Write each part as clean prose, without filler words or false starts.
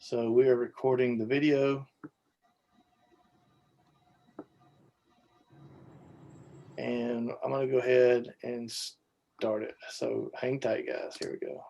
So we are recording the video. And I'm going to go ahead and start it. So hang tight, guys. Here we go.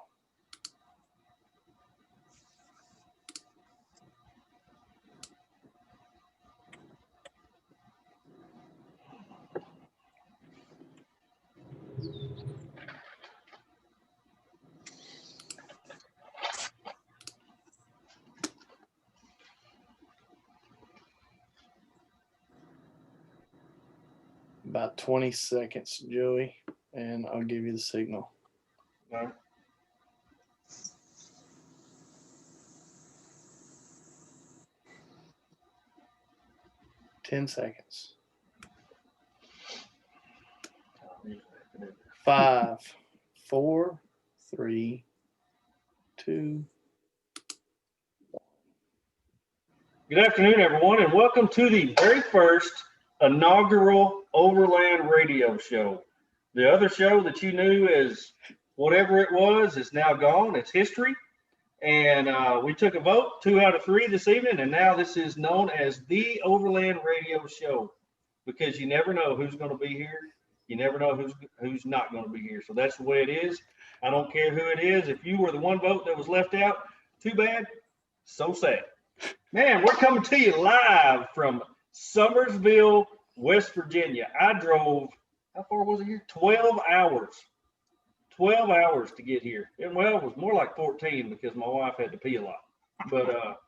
About 20 seconds, Joey, and I'll give you the signal. All right. Ten seconds. 5, 4, 3, 2. Good afternoon, everyone, and welcome to the very first inaugural Overland Radio Show. The other show that you knew as whatever it was is now gone. It's history. And we took a vote, 2 out of 3 this evening, and now this is known as the Overland Radio Show because you never know who's going to be here. You never know who's not going to be here. So that's the way it is. I don't care who it is. If you were the one vote that was left out, too bad. So sad. Man, we're coming to you live from Summersville, West Virginia. I drove, how far was it here? 12 hours. 12 hours to get here. And well, it was more like 14 because my wife had to pee a lot. But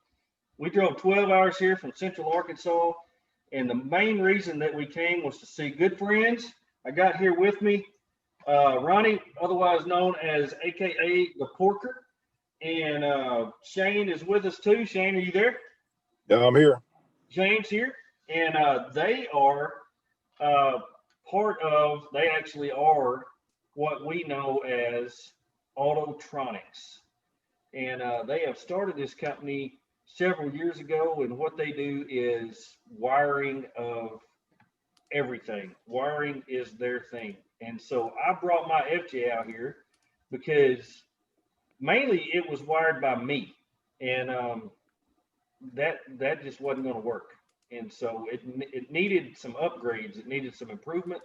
we drove 12 hours here from Central Arkansas. And the main reason that we came was to see good friends. I got here with me, Ronnie, otherwise known as AKA the Porker. And Shane is with us too. Shane, are you there? Yeah, I'm here. Shane's here. And they are they actually are what we know as Autotronix. And they have started this company several years ago. And what they do is wiring of everything. Wiring is their thing. And so I brought my FJ out here because mainly it was wired by me. And that just wasn't going to work. And so it needed some upgrades. It needed some improvement.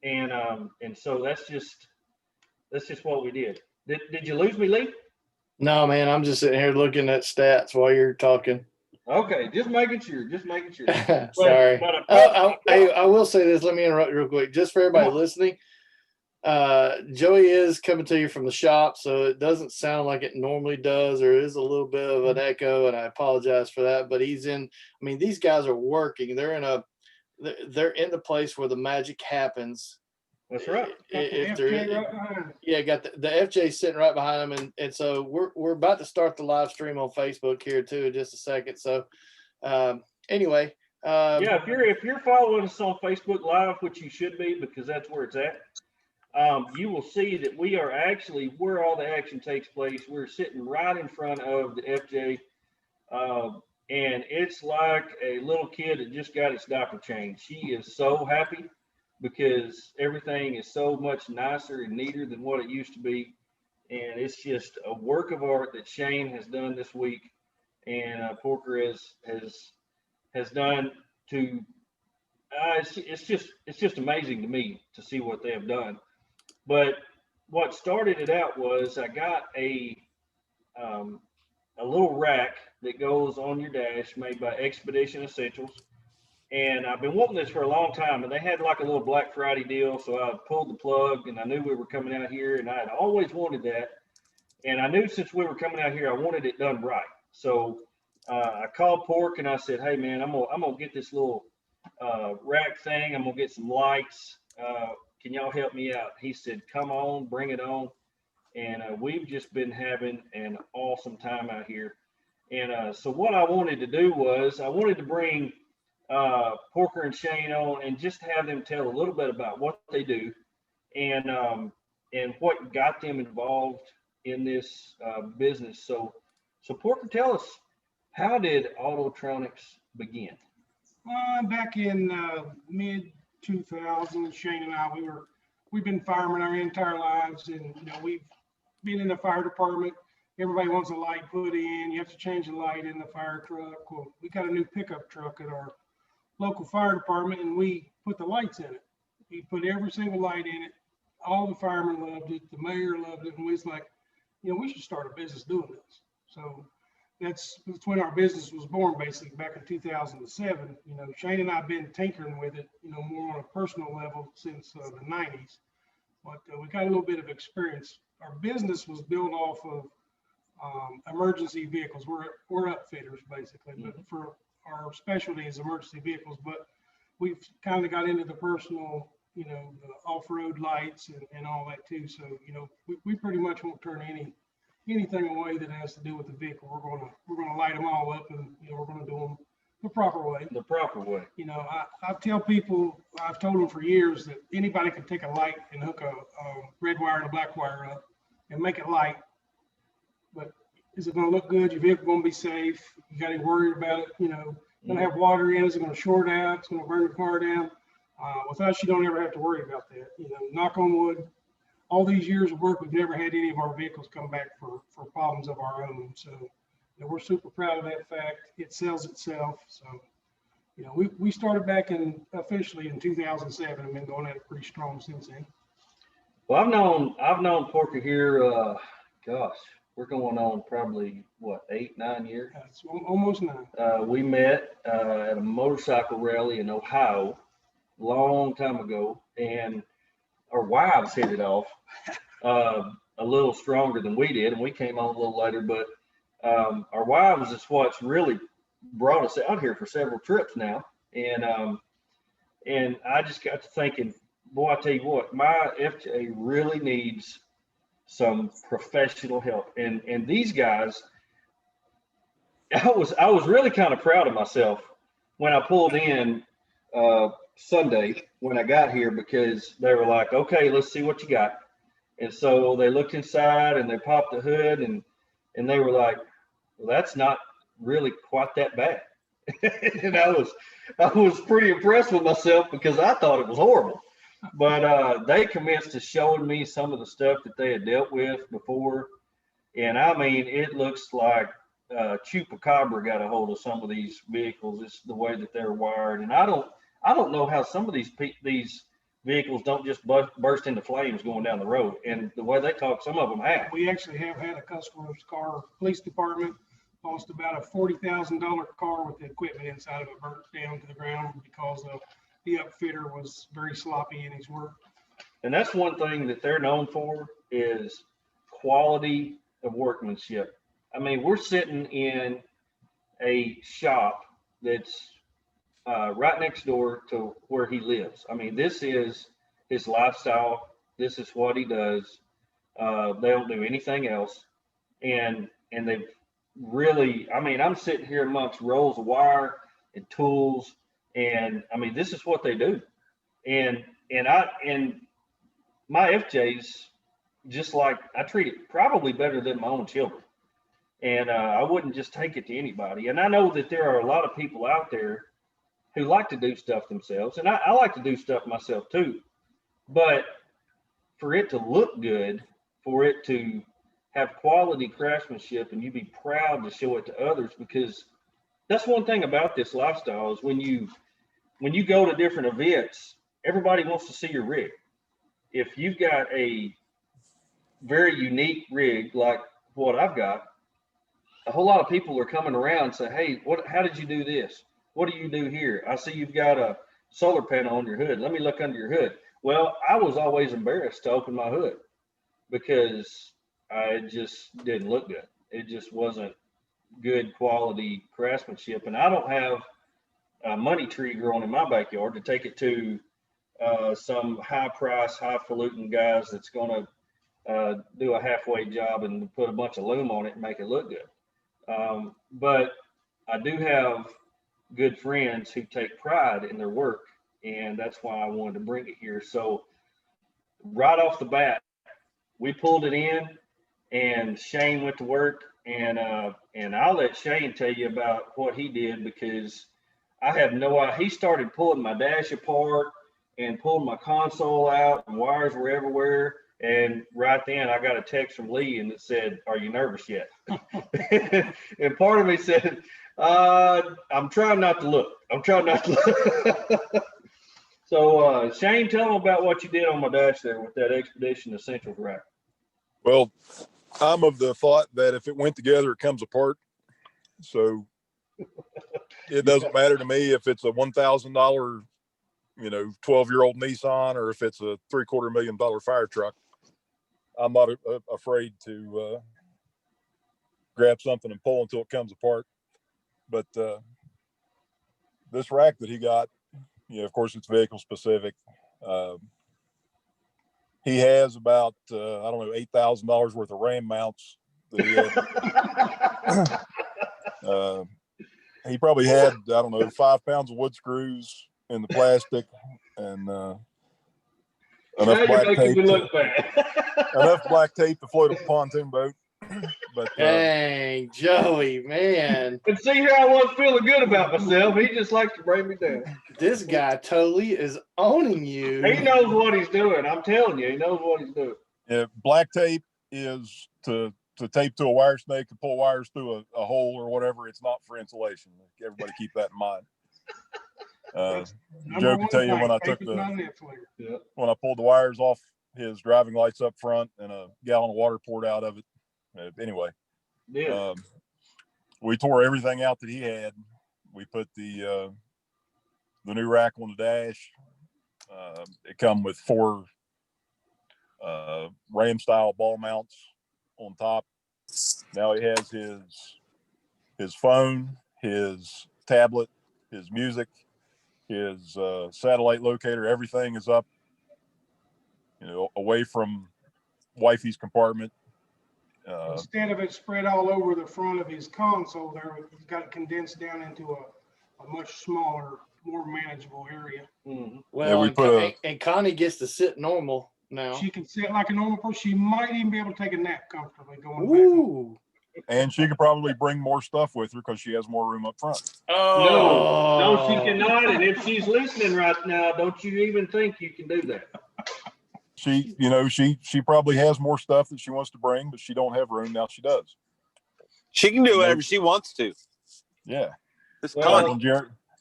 And so that's just what we did. Did you lose me, Lee? No, man, I'm just sitting here looking at stats while you're talking. Okay, just making sure. Sorry. I will say this. Let me interrupt real quick. Just for everybody listening, Joey is coming to you from the shop, so it doesn't sound like it normally does. There is a little bit of an echo, and I apologize for that. But these guys are working. They're in the place where the magic happens. That's right. Got the FJ sitting right behind them, and so we're about to start the live stream on Facebook here too in just a second. So anyway, if you're following us on Facebook Live, which you should be because that's where it's at, you will see that we are actually where all the action takes place. We're sitting right in front of the FJ, and it's like a little kid that just got its diaper changed. She is so happy because everything is so much nicer and neater than what it used to be. And it's just a work of art that Shane has done this week. And Porker has done to, it's just amazing to me to see what they have done. But what started it out was I got a little rack that goes on your dash made by Expedition Essentials. And I've been wanting this for a long time, and they had like a little Black Friday deal. So I pulled the plug, and I knew we were coming out here, and I had always wanted that. And I knew since we were coming out here, I wanted it done right. So I called Pork, and I said, "Hey man, I'm gonna get this little rack thing. I'm gonna get some lights. Can y'all help me out?" He said, "Come on, bring it on." And we've just been having an awesome time out here. And so what I wanted to do was I wanted to bring Porker and Shane on and just have them tell a little bit about what they do and what got them involved in this business. So Porker, tell us, how did Autotronix begin? Back in mid 2000s, Shane and I, we've been firemen our entire lives, and we've been in the fire department everybody wants a light put in. You have to change the light in the fire truck. Well, we got a new pickup truck at our local fire department, and we put the lights in it. We put every single light in it. All the firemen loved it. The mayor loved it. And we was like, we should start a business doing this. So that's when our business was born, basically back in 2007. Shane and I have been tinkering with it, more on a personal level since the 90s. But we got a little bit of experience. Our business was built off of emergency vehicles. We're upfitters, basically, but for our specialty is emergency vehicles. But we've kind of got into the personal, the off-road lights and all that too. So, we pretty much won't turn anything away that has to do with the vehicle. We're gonna light them all up, and we're gonna do them the proper way. The proper way. I tell people, I've told them for years that anybody can take a light and hook a red wire and a black wire up and make it light. But is it going to look good? Your vehicle going to be safe? You got to be worried about it? Going to have water in? Is it going to short out? It's going to burn your car down? With us, you don't ever have to worry about that. Knock on wood. All these years of work, we've never had any of our vehicles come back for problems of our own. So, we're super proud of that fact. It sells itself. So, we started back officially in 2007 and been going at it pretty strong since then. Well, I've known Porky here. Gosh, we're going on probably 8, 9 years. It's almost 9. We met at a motorcycle rally in Ohio a long time ago, and our wives hit it off a little stronger than we did, and we came on a little later. But our wives is what's really brought us out here for several trips now, and I just got to thinking, boy, I tell you what, my FJ really needs some professional help, and these guys, I was really kind of proud of myself when I pulled in Sunday when I got here, because they were like, okay, let's see what you got. And so they looked inside and they popped the hood, and they were like, well, that's not really quite that bad. And I was pretty impressed with myself because I thought it was horrible. But they commenced to showing me some of the stuff that they had dealt with before. And I mean, it looks like Chupacabra got a hold of some of these vehicles. It's the way that they're wired. And I don't know how some of these vehicles don't just burst into flames going down the road. And the way they talk, some of them have. We actually have had a customer's car, police department, lost about a $40,000 car with the equipment inside of it, burnt down to the ground because the upfitter was very sloppy in his work. And that's one thing that they're known for, is quality of workmanship. I mean, we're sitting in a shop that's right next door to where he lives. I mean, this is his lifestyle. This is what he does. They don't do anything else. And they've really, I mean, I'm sitting here amongst rolls of wire and tools, and I mean, this is what they do. And my FJs, just like, I treat it probably better than my own children. And I wouldn't just take it to anybody. And I know that there are a lot of people out there who like to do stuff themselves. And I like to do stuff myself too. But for it to look good, for it to have quality craftsmanship, and you be proud to show it to others, because that's one thing about this lifestyle is when you go to different events, everybody wants to see your rig. If you've got a very unique rig like what I've got, a whole lot of people are coming around and say, hey, how did you do this? What do you do here? I see you've got a solar panel on your hood. Let me look under your hood. Well, I was always embarrassed to open my hood because it just didn't look good. It just wasn't good quality craftsmanship. And I don't have a money tree growing in my backyard to take it to some high price, highfalutin guys that's going to do a halfway job and put a bunch of loom on it and make it look good. But I do have good friends who take pride in their work, and that's why I wanted to bring it here. So right off the bat, we pulled it in, and Shane went to work, and I'll let Shane tell you about what he did, because I have no idea. He started pulling my dash apart and pulling my console out, and wires were everywhere. And right then I got a text from Lee and it said, "Are you nervous yet?" And part of me said, I'm trying not to look. I'm trying not to look. So Shane, tell them about what you did on my dash there with that Expedition Essentials rack. Well, I'm of the thought that if it went together, it comes apart. So it doesn't matter to me if it's a $1,000, 12-year-old Nissan, or if it's a $750,000 fire truck. I'm not afraid to grab something and pull until it comes apart. But this rack that he got, of course, it's vehicle specific. He has about, $8,000 worth of Ram mounts that he had. He probably had, 5 pounds of wood screws in the plastic, and enough black tape. Enough black tape to float a pontoon boat. But dang, Joey, man. And see, here I was feeling good about myself. He just likes to bring me down. This guy totally is owning you. He knows what he's doing. I'm telling you, he knows what he's doing. Yeah, black tape is to tape to a wire snake and pull wires through a hole or whatever. It's not for insulation. Everybody keep that in mind. Joe can tell you when I pulled the wires off his driving lights up front and a gallon of water poured out of it. Anyway, yeah. We tore everything out that he had. We put the new rack on the dash. It come with 4 Ram style ball mounts on top. Now he has his phone, his tablet, his music, his satellite locator. Everything is up, away from wifey's compartment. Instead of it spread all over the front of his console there, he's got it condensed down into a much smaller, more manageable area. Mm-hmm. Well, and Connie gets to sit normal now. She can sit like a normal person. She might even be able to take a nap comfortably going back. And she could probably bring more stuff with her because she has more room up front. Oh. No, she cannot. And if she's listening right now, don't you even think you can do that. She probably has more stuff that she wants to bring, but she don't have room. Now she does. She can do whatever she wants to. Yeah.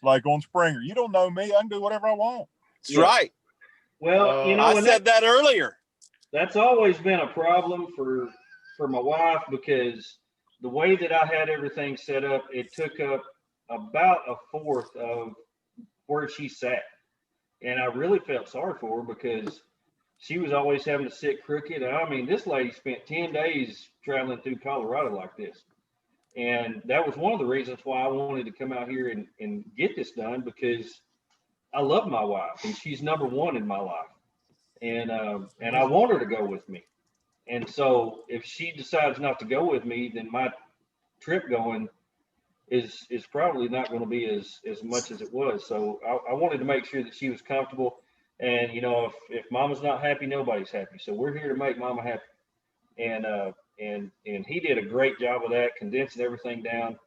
Like on Springer. You don't know me. I can do whatever I want. That's right. Well, I said that earlier. That's always been a problem for my wife, because the way that I had everything set up, it took up about a fourth of where she sat. And I really felt sorry for her because she was always having to sit crooked. I mean, this lady spent 10 days traveling through Colorado like this. And that was one of the reasons why I wanted to come out here and get this done, because I love my wife and she's number one in my life. And I want her to go with me. And so if she decides not to go with me, then my trip going is probably not going to be as much as it was. So I wanted to make sure that she was comfortable. And, if mama's not happy, nobody's happy. So we're here to make mama happy. And he did a great job of that, condensing everything down.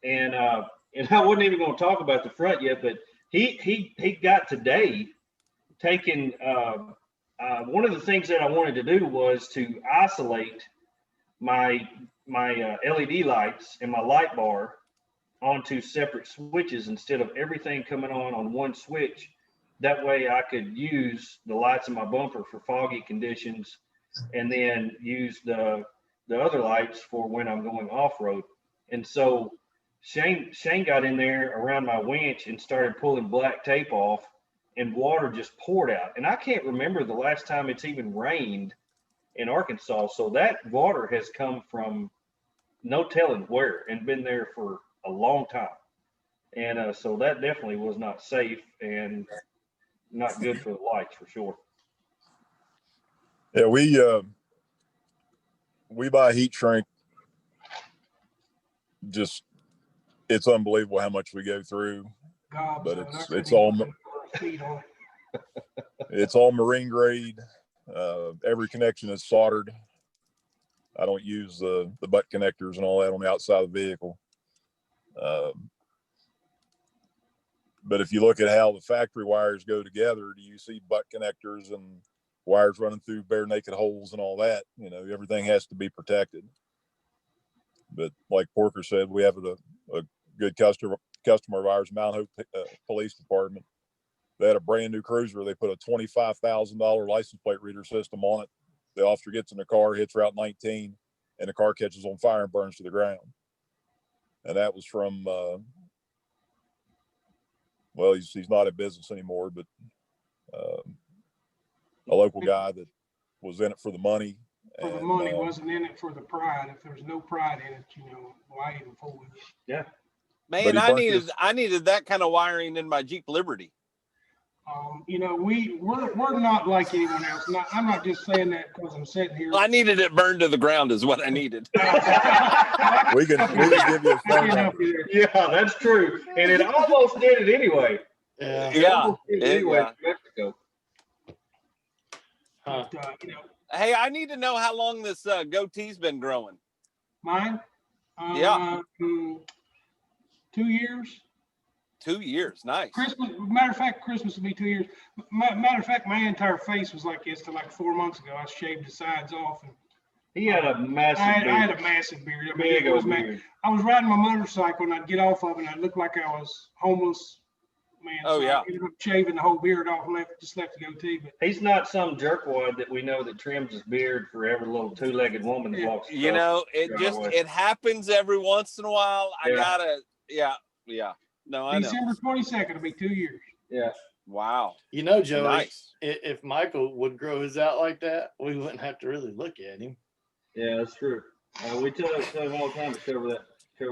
And I wasn't even going to talk about the front yet, but he got today taking, one of the things that I wanted to do was to isolate my LED lights and my light bar onto separate switches instead of everything coming on one switch. That way I could use the lights in my bumper for foggy conditions and then use the other lights for when I'm going off-road. And so Shane got in there around my winch and started pulling black tape off, and water just poured out. And I can't remember the last time it's even rained in Arkansas. So that water has come from no telling where and been there for a long time. And so that definitely was not safe and not good for the lights for sure. Yeah, we buy heat shrink. Just, it's unbelievable how much we go through. But it's all marine grade. Every connection is soldered. I don't use the butt connectors and all that on the outside of the vehicle. But if you look at how the factory wires go together, do you see butt connectors and wires running through bare naked holes and all that. You know, everything has to be protected. But like Porker said, we have a good customer of ours, Mount Hope Police Department. They had a brand new cruiser. They put a $25,000 license plate reader system on it. The officer gets in the car, hits Route 19, and the car catches on fire and burns to the ground. And that was from, well, he's not in business anymore, but a local guy that was in it for the money. For the money, wasn't in it for the pride. If there's no pride in it, you know, why even fool with it? Yeah. Man, I needed that kind of wiring in my Jeep Liberty. You know, we're not like anyone else. I'm not just saying that because I'm sitting here. I needed it burned to the ground is what I needed. we can give you a phone number. Yeah, that's true. And it almost did it anyway. Yeah. Anyway, Mexico. Huh. But, you know, Hey, I need to know how long this goatee's been growing. mine. Yeah. 2 years. 2 years, nice. Christmas. Matter of fact, Christmas will be 2 years. Matter of fact, my entire face was like this till like 4 months ago. I shaved the sides off, and He had a massive I beard. had a massive beard. I mean, Big it was old beard. I was riding my motorcycle, and I'd get off of it, and I'd look like I was homeless. Man, Oh, so yeah. I ended up shaving the whole beard off and just left the goatee. But He's not some jerkwad that we know that trims his beard for every little two-legged woman that walks. You know, it happens every once in a while. I gotta, yeah. No, I know. December 22nd will be 2 years. Yeah. Wow. You know, Joey, Nice. if Michael would grow his out like that, we wouldn't have to really look at him. Yeah, that's true. We tell him all the time to cover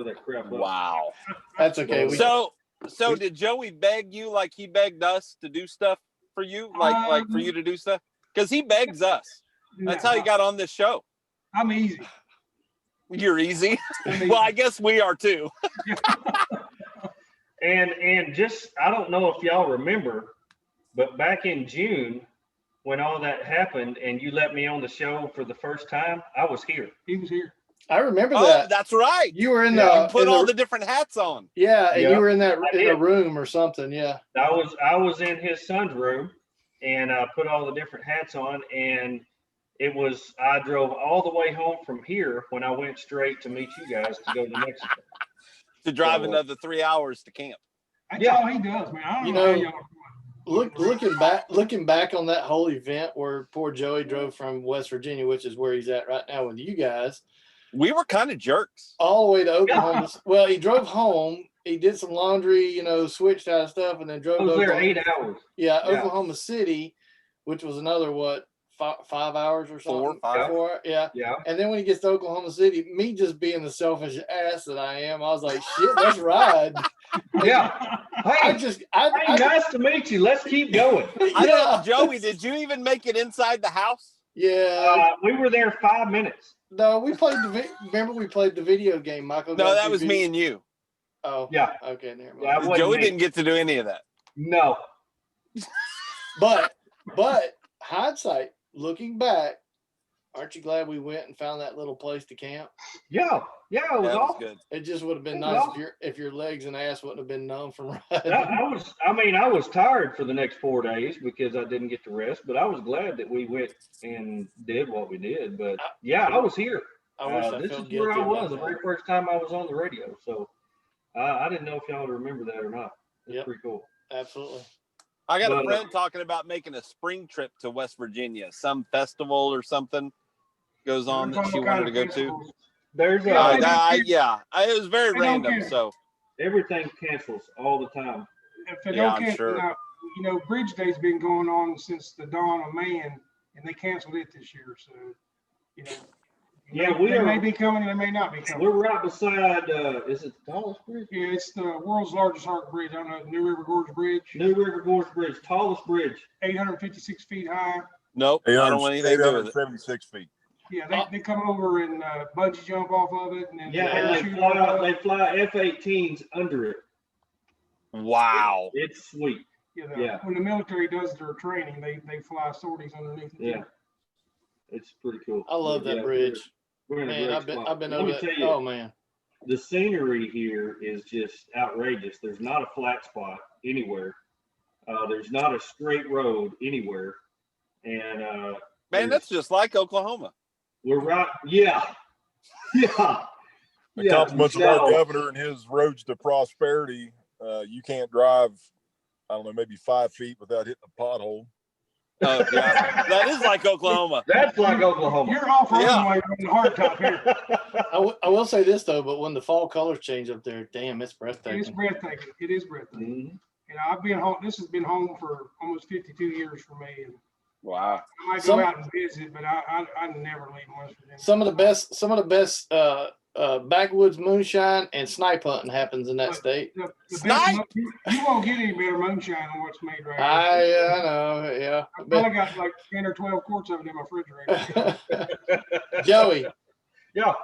that crap up. Wow. That's okay. So did Joey beg you like he begged us to do stuff for you, like for you to do stuff? Because he begs us. That's how he got on this show. I'm easy. You're easy. I'm easy. Well, I guess we are too. And just, I don't know if y'all remember, but back in June, when all that happened and you let me on the show for the first time, I was here. He was here. I remember Oh, that. that's right. You were in You the put all the different hats on. yeah, and Yeah, you were in that I in a did. room or something. Yeah. I was in his son's room and I put all the different hats on, and I drove all the way home from here when I went straight to meet you guys to go to Mexico. To drive So, another 3 hours to camp. That's Yeah. all he does, man. I don't You know how know, y'all. Looking back on that whole event where poor Joey drove from West Virginia, which is where he's at right now with you guys, We were kind of jerks. all the way to Oklahoma. Well, he drove home. He did some laundry, you know, switched out of stuff, and then drove I was to there Oklahoma. 8 hours. Yeah, Yeah. Oklahoma City, which was another 5 hours or something. 4 or 5. 4, yeah. Yeah. And then when he gets to Oklahoma City, me just being the selfish ass that I am, I was like, shit, let's ride. Yeah. I Hey, just, nice to meet you. Let's keep going. I don't, Joey, did you even make it inside the house? Yeah. We were there 5 minutes. No, we played remember we played the video game, Michael? No, that was me and you. Oh. Yeah. Okay, never mind. Yeah, I wasn't Joey me. didn't get to do any of that. No. But hindsight, looking back, aren't you glad we went and found that little place to camp? Yeah. Yeah, it was That was awesome. good. It just would have been It was nice awesome. if your legs and ass wouldn't have been numb from riding. I was tired for the next 4 days because I didn't get to rest, but I was glad that we went and did what we did. But yeah, I was here. I wish I This felt is where guilty I was about the that. very first time I was on the radio. So I didn't know if y'all would remember that or not. It's Yep. pretty cool. Absolutely. I got a But, friend talking about making a spring trip to West Virginia, some festival or something goes on that she wanted to go to. There's Yeah, It was very I don't random. care. So everything cancels all the time. If they Yeah, don't I'm cancel sure. out, you know, Bridge Day's been going on since the dawn of man, and they canceled it this year. So, you know, Yeah, they may be coming, they may not be coming. We're right beside. Is it the tallest bridge? Yeah, it's the world's largest arc bridge. I don't know, New River Gorge Bridge, New River Gorge Bridge, tallest bridge. 856 feet high. nope, I don't want anything to do with it. 876 feet. Yeah, they come over and bungee jump off of it, and then Yeah, and they parachute off of fly. it. They fly F-18s under it. Wow. It's sweet. Yeah. When the military does their training, they fly sorties underneath it. Yeah. It's pretty cool. I love that Yeah, bridge. We're in a Man, great I've been spot. over Let me that. tell you, Oh man. the scenery here is just outrageous. There's not a flat spot anywhere. There's not a straight road anywhere. And Man, that's just like Oklahoma. we're right. Yeah. The compliments of our governor and his roads to prosperity. You can't drive, I don't know, maybe 5 feet without hitting a pothole. Oh, yeah. That is like Oklahoma. That's like Oklahoma. You're off road Yeah. while you're on the hard top here. I will say this though, but when the fall colors change up there, damn, it's breathtaking. It's breathtaking. It is breathtaking. Mhm. And I've been home. This has been home for almost 52 years for me. And Wow. I might go out and visit, but I never leave West Virginia. Some of the best backwoods moonshine and snipe hunting happens in that state. The Snipe? you won't get any better moonshine than what's made right I here. know, yeah. I've probably got like 10 or 12 quarts of it in my refrigerator. Joey, Yeah.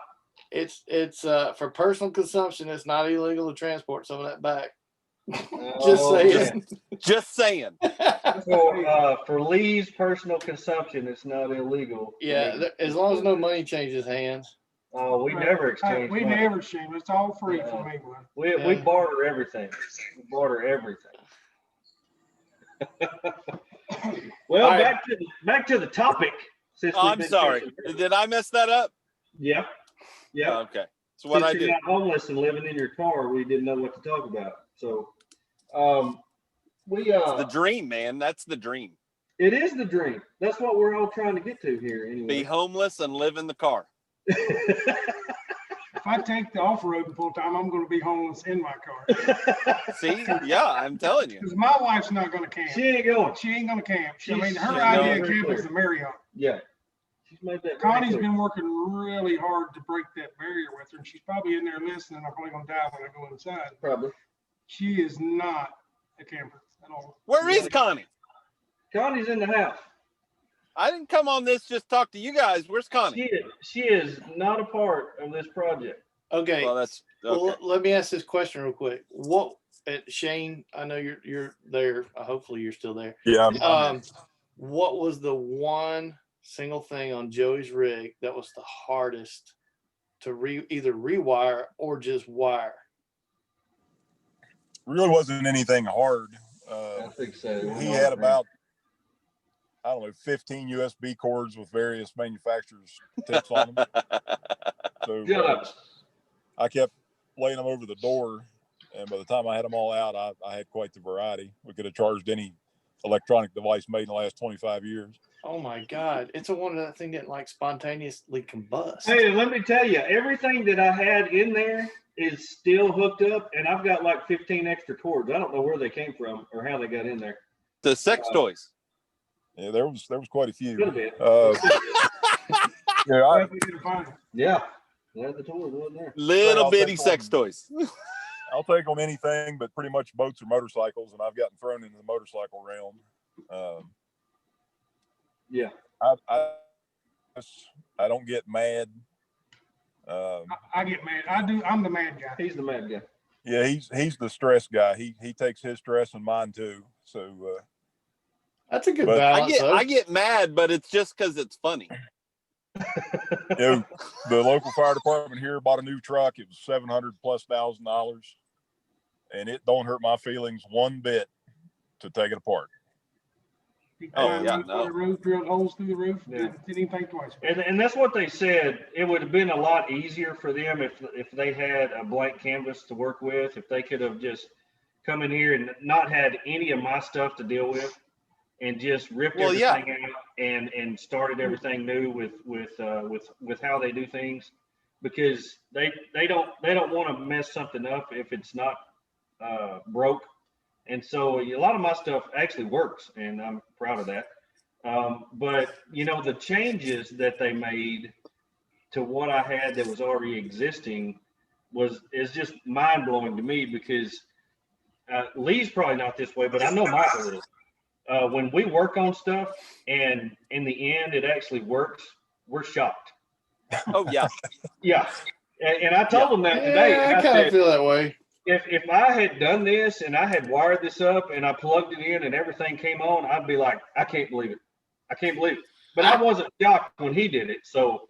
it's for personal consumption. It's not illegal to transport some of that back. Just saying. Just saying. For Lee's personal consumption, it's not illegal. Yeah, as long as no money changes hands. Oh, we never exchange. We money. never exchange. It's all free for me, man. We barter everything. We barter everything. Well, right. back to the topic. Since Oh, we've I'm been sorry. catching- Did I mess that up? Yeah. Oh, okay. So what Since I you're did. not homeless and living in your car, we didn't know what to talk about. So, It's the dream, man. That's the dream. it is the dream. That's what we're all trying to get to here. Anyway. Be homeless and live in the car. If I take the off-road full time, I'm going to be homeless in my car. See? Yeah, I'm telling you. Because my wife's not going to camp. She ain't going. She ain't going to camp. I mean, She's her made idea it of very camp is clear. the Marriott. Yeah. She's made that. very Connie's clear. been working really hard to break that barrier with her, and she's probably in there listening. I'm probably going to die when I go inside. Probably. She is not a camper at all. Where is Connie? Connie's in the house. I didn't come on this just talk to you guys. Where's Connie? She is not a part of this project. Okay. Well, that's okay. Well, let me ask this question real quick. What, Shane? I know you're there. Hopefully, you're still there. Yeah. What was the one single thing on Joey's rig that was the hardest to either rewire or just wire? Really wasn't anything hard. I think so. He had about, I don't know, 15 USB cords with various manufacturers' tips on them. So I kept laying them over the door, and by the time I had them all out, I had quite the variety. We could have charged any electronic device made in the last 25 years. Oh my God! It's a wonder that thing didn't like spontaneously combust. Hey, let me tell you, everything that I had in there is still hooked up, and I've got like 15 extra cords. I don't know where they came from or how they got in there. The sex toys. Yeah, there was quite a few. Could have been. Yeah, Yeah. Yeah, the toys wasn't there. Little I'll bitty take sex toys. I'll take on anything, but pretty much boats or motorcycles, and I've gotten thrown into the motorcycle realm. Yeah. I don't get mad. I get mad. I'm the mad guy. He's the mad guy. Yeah, he's the stress guy. He takes his stress and mine too. So That's a good But- balance. I get mad, but it's just because it's funny. you know, the local fire department here bought a new truck. It was $700,000+, and it don't hurt my feelings one bit to take it apart. He Oh, climbed yeah, up no. the roof, drilled holes through the roof. Yeah. Didn't even think twice. And that's what they said. It would have been a lot easier for them if they had a blank canvas to work with, if they could have just come in here and not had any of my stuff to deal with and just ripped everything out and started everything new with how they do things, because they don't want to mess something up if it's not broke. And so a lot of my stuff actually works, and I'm proud of that. But you know, the changes that they made to what I had that was already existing is just mind blowing to me, because Lee's probably not this way, but I know Michael is. When we work on stuff and in the end it actually works, we're shocked. Oh yeah. Yeah. And I told him that today. Yeah, I I kind of said, feel that way. if I had done this and I had wired this up and I plugged it in and everything came on, I'd be like, I can't believe it. I can't believe it. But I wasn't shocked when he did it. So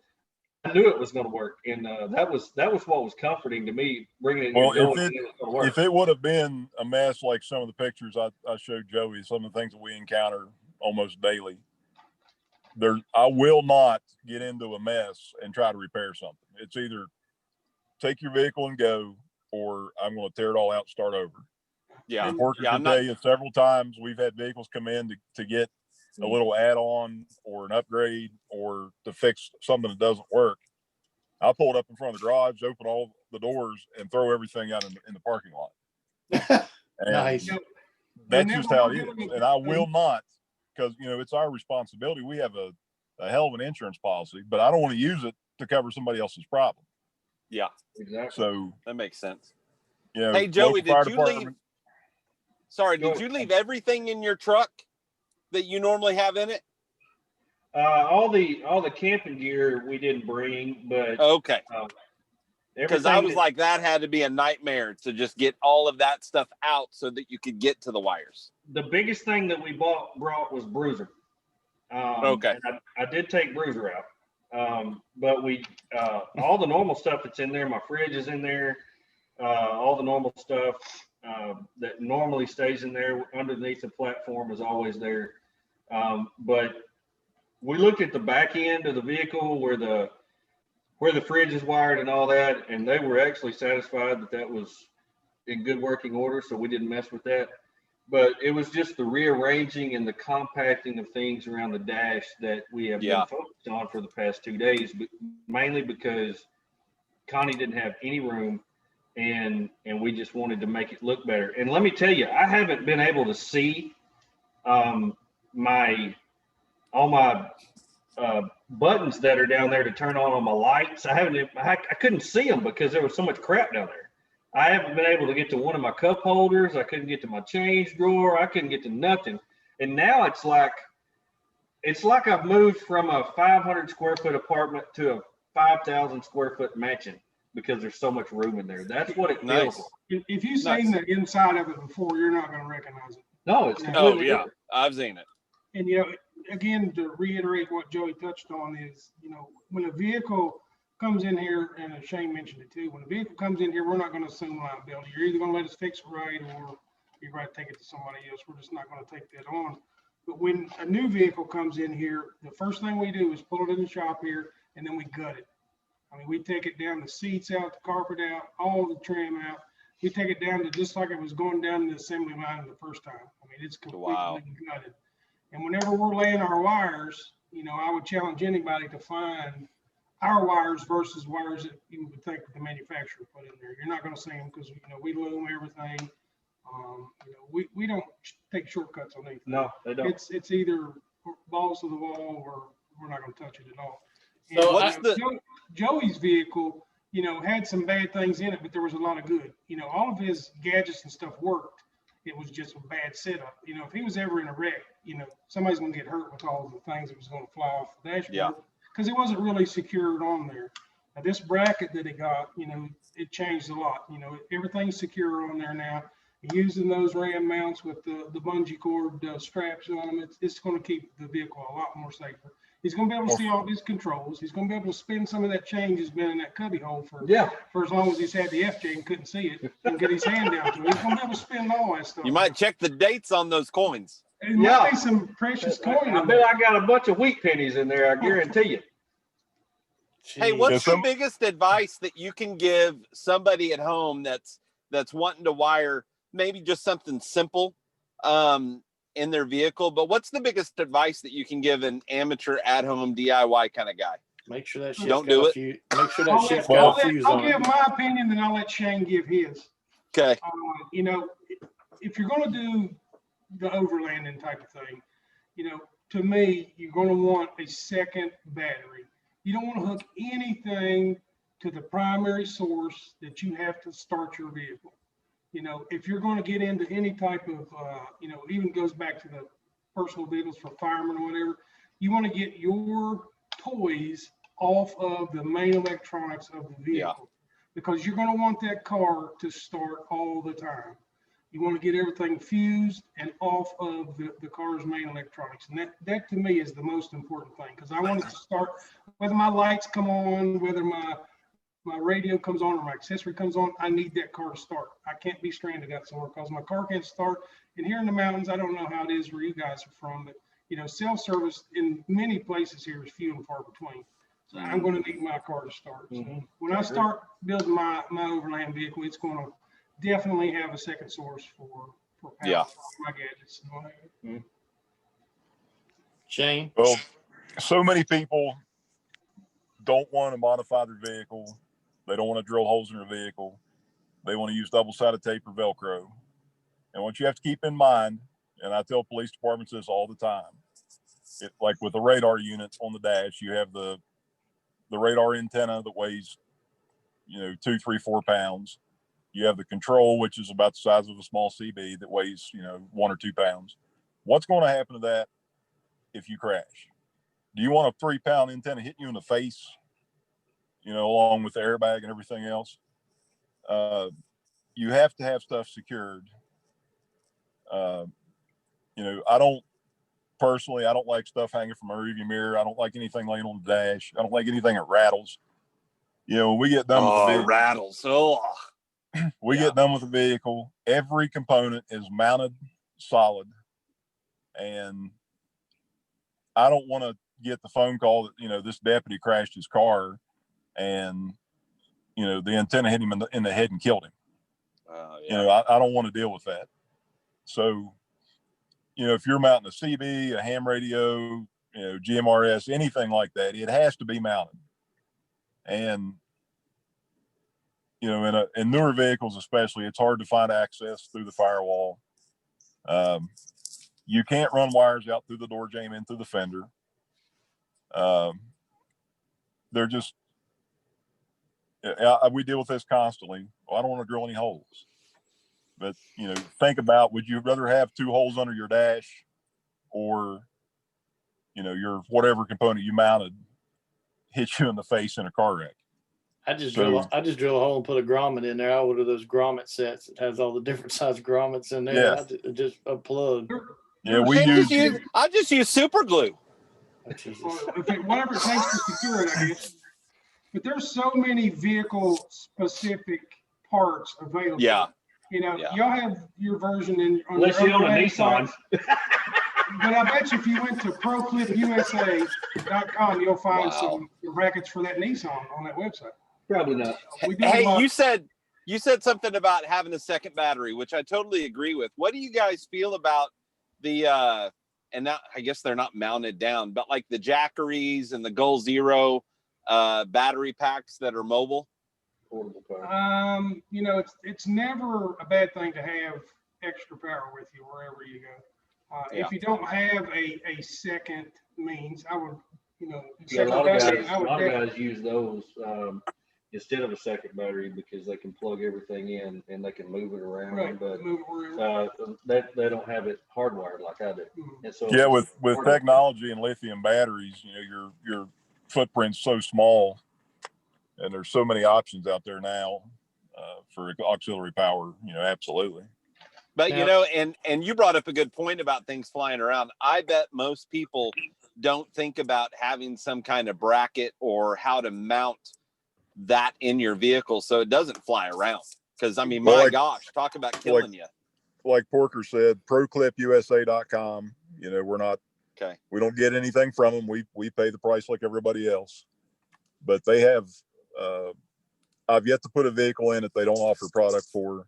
I knew it was going to work. And that was what was comforting to me, bringing it Well, in. Knowing it was gonna work. if it would have been a mess like some of the pictures I showed Joey, some of the things that we encounter almost daily, I will not get into a mess and try to repair something. It's either take your vehicle and go, or I'm going to tear it all out and start over. Yeah. And Porter can tell you several times we've had vehicles come in to get a little add-on or an upgrade or to fix something that doesn't work. I pull it up in front of the garage, open all the doors, and throw everything out in the parking lot. Nice. That's just how it is. And I will not, because, it's our responsibility. We have a hell of an insurance policy, but I don't want to use it to cover somebody else's problem. Yeah, exactly. So that makes sense. Hey, Joey, did you leave everything in your truck that you normally have in it? All the camping gear we didn't bring, but okay. Because I was like, that had to be a nightmare to just get all of that stuff out so that you could get to the wires. The biggest thing that we brought was Bruiser. Okay. And I did take Bruiser out. But we all the normal stuff that's in there, my fridge is in there, all the normal stuff that normally stays in there underneath the platform is always there. But we looked at the back end of the vehicle where the fridge is wired and all that, and they were actually satisfied that was in good working order, so we didn't mess with that. But it was just the rearranging and the compacting of things around the dash that we have been focused on for the past 2 days, but mainly because Connie didn't have any room, and we just wanted to make it look better. And let me tell you, I haven't been able to see all my buttons that are down there to turn on my lights. I couldn't see them because there was so much crap down there. I haven't been able to get to one of my cup holders. I couldn't get to my change drawer. I couldn't get to nothing. And now it's like I've moved from a 500 square foot apartment to a 5,000 square foot mansion because there's so much room in there. That's what it feels like. If you've seen the inside of it before, you're not going to recognize it. No, it's completely different. I've seen it. And, again, to reiterate what Joey touched on is, when a vehicle comes in here, and Shane mentioned it too, when a vehicle comes in here, we're not going to assume liability. You're either going to let us fix it right, or you're going to take it to somebody else. We're just not going to take that on. But when a new vehicle comes in here, the first thing we do is pull it in the shop here, and then we gut it. I mean, we take it down, the seats out, the carpet out, all the trim out. We take it down to just like it was going down the assembly line the first time. I mean, it's completely gutted. And whenever we're laying our wires, I would challenge anybody to find our wires versus wires that you would think the manufacturer put in there. You're not going to see them because, we loom everything. We don't take shortcuts on anything. No, they don't. It's either balls to the wall or we're not going to touch it at all. So Joey's vehicle, had some bad things in it, but there was a lot of good. All of his gadgets and stuff worked. It was just a bad setup. If he was ever in a wreck, somebody's going to get hurt with all the things that was going to fly off the dashboard because it wasn't really secured on there. Now, this bracket that he got, it changed a lot. Everything's secure on there now. Using those ram mounts with the bungee cord straps on them, it's going to keep the vehicle a lot more safer. He's going to be able to see all his controls. He's going to be able to spin some of that change that's been in that cubby hole for as long as he's had the FJ and couldn't see it and get his hand down to it. He's going to be able to spin all that stuff. You might check the dates on those coins. It might be some precious coin. I bet I got a bunch of wheat pennies in there, I guarantee you. Hey, what's the biggest advice that you can give somebody at home that's wanting to wire maybe just something simple in their vehicle, but what's the biggest advice that you can give an amateur at-home DIY kind of guy? Make sure that shit's Don't do it. Make sure that shit's got a fuse on it. I'll give my opinion, then I'll let Shane give his. Okay. If you're going to do the overlanding type of thing, to me, you're going to want a second battery. You don't want to hook anything to the primary source that you have to start your vehicle. If you're going to get into any type of, even goes back to the personal vehicles for firemen or whatever, you want to get your toys off of the main electronics of the vehicle because you're going to want that car to start all the time. You want to get everything fused and off of the car's main electronics. And that to me is the most important thing because I want it to start, whether my lights come on, whether my radio comes on or my accessory comes on, I need that car to start. I can't be stranded out somewhere because my car can't start. And here in the mountains, I don't know how it is where you guys are from, but self-service in many places here is few and far between. So I'm going to need my car to start. So when I start building my overland vehicle, it's going to definitely have a second source for power for my gadgets. Shane? Well, so many people don't want to modify their vehicle. They don't want to drill holes in their vehicle. They want to use double-sided tape or Velcro. And what you have to keep in mind, and I tell police departments this all the time, like with the radar unit on the dash, you have the radar antenna that weighs, 2, 3, 4 pounds. You have the control, which is about the size of a small CB that weighs, 1 or 2 pounds. What's going to happen to that if you crash? Do you want a 3-pound antenna hitting you in the face, along with the airbag and everything else? You have to have stuff secured. I don't like stuff hanging from a rearview mirror. I don't like anything laying on the dash. I don't like anything that rattles. When we get done with the vehicle, rattles. get done with the vehicle, every component is mounted solid. And I don't want to get the phone call that, this deputy crashed his car and, the antenna hit him in the head and killed him. I don't want to deal with that. So, if you're mounting a CB, a ham radio, GMRS, anything like that, it has to be mounted. And, in newer vehicles especially, it's hard to find access through the firewall. You can't run wires out through the door jamb in through the fender. They're just, we deal with this constantly. Well, I don't want to drill any holes. But, think about, would you rather have 2 holes under your dash or, your whatever component you mounted hit you in the face in a car wreck? I just drill a hole and put a grommet in there. I order those grommet sets. It has all the different size grommets in there. Yeah. I just a plug. Yeah, I just use super glue. Whatever it takes to secure it, I guess. But there's so many vehicle specific parts available. Yeah. Y'all have your version on unless you own a Nissan. Nissan. But I bet you if you went to proclipusa.com, you'll find some brackets for that Nissan on that website. Probably not. Hey, you said something about having a second battery, which I totally agree with. What do you guys feel about the and now I guess they're not mounted down, but like the Jackeries and the Goal Zero battery packs that are mobile? It's never a bad thing to have extra power with you wherever you go. If you don't have a second means, I would, a lot of guys use those instead of a second battery because they can plug everything in and they can move it around. Right, but they don't have it hardwired like I do. Mm-hmm. And so with technology and lithium batteries, your footprint's so small, and there's so many options out there now for auxiliary power. Absolutely. But and you brought up a good point about things flying around. I bet most people don't think about having some kind of bracket or how to mount that in your vehicle so it doesn't fly around. Because my gosh, talk about killing you. Like Porker said, proclipusa.com. We're not okay. We don't get anything from them. We pay the price like everybody else. But they have. I've yet to put a vehicle in that they don't offer product for.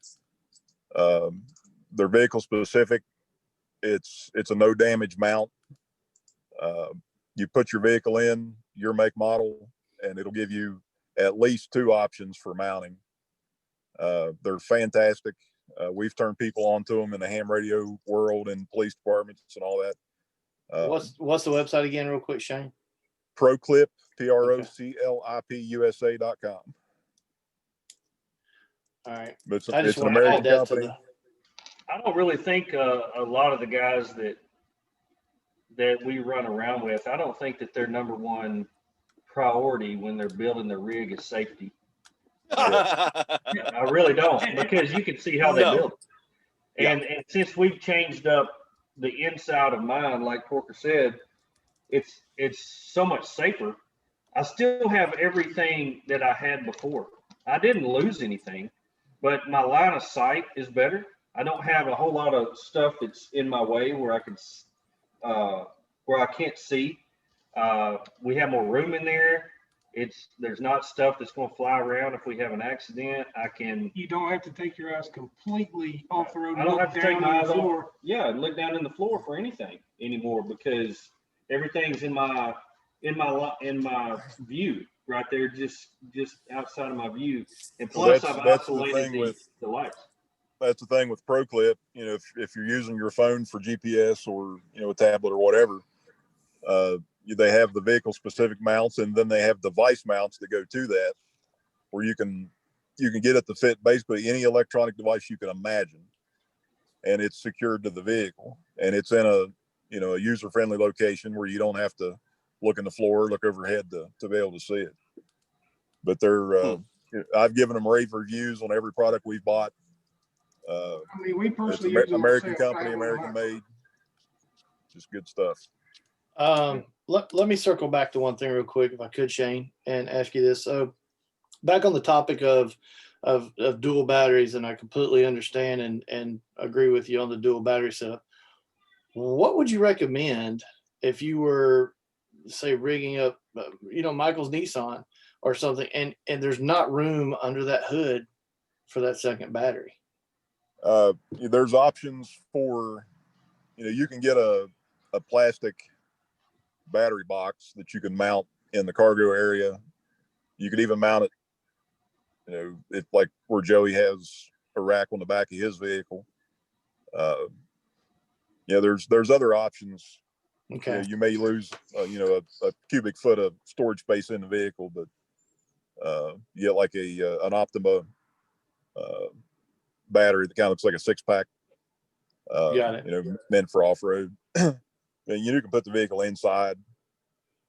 They're vehicle specific. It's a no damage mount. You put your vehicle in, your make model, and it'll give you at least 2 options for mounting. They're fantastic. We've turned people onto them in the ham radio world and police departments and all that. What's the website again, real quick, Shane? Proclip, PROCLIP USA.com. All right. But it's an American company. I don't really think a lot of the guys that we run around with, I don't think that their number one priority when they're building their rig is safety. I really don't, because you can see how they build it. And since we've changed up the inside of mine, like Porker said, it's so much safer. I still have everything that I had before. I didn't lose anything, but my line of sight is better. I don't have a whole lot of stuff that's in my way where I could where I can't see. We have more room in there. There's not stuff that's going to fly around if we have an accident. You don't have to take your eyes completely off the road. I don't have to take my eyes off. Yeah, look down in the floor for anything anymore because everything's in my view right there, just outside of my view. And plus, I've isolated the lights. That's the thing with ProClip. If you're using your phone for GPS or a tablet or whatever, they have the vehicle specific mounts, and then they have device mounts that go to that, where you can get it to fit basically any electronic device you can imagine, and it's secured to the vehicle, and it's in a user friendly location where you don't have to look in the floor, look overhead to be able to see it. But I've given them rave reviews on every product we've bought. We personally use American company, American made, just good stuff. Let me circle back to one thing real quick, if I could, Shane, and ask you this. So back on the topic of dual batteries, and I completely understand and agree with you on the dual battery setup. What would you recommend if you were, say, rigging up, Michael's Nissan or something, and there's not room under that hood for that second battery? There's options for, you can get a plastic battery box that you can mount in the cargo area. You could even mount it, it's like where Joey has a rack on the back of his vehicle. There's other options. Okay. You may lose, a cubic foot of storage space in the vehicle, but you get like an Optima battery that kind of looks like a 6-pack. Got it. Meant for off-road. And you can put the vehicle inside,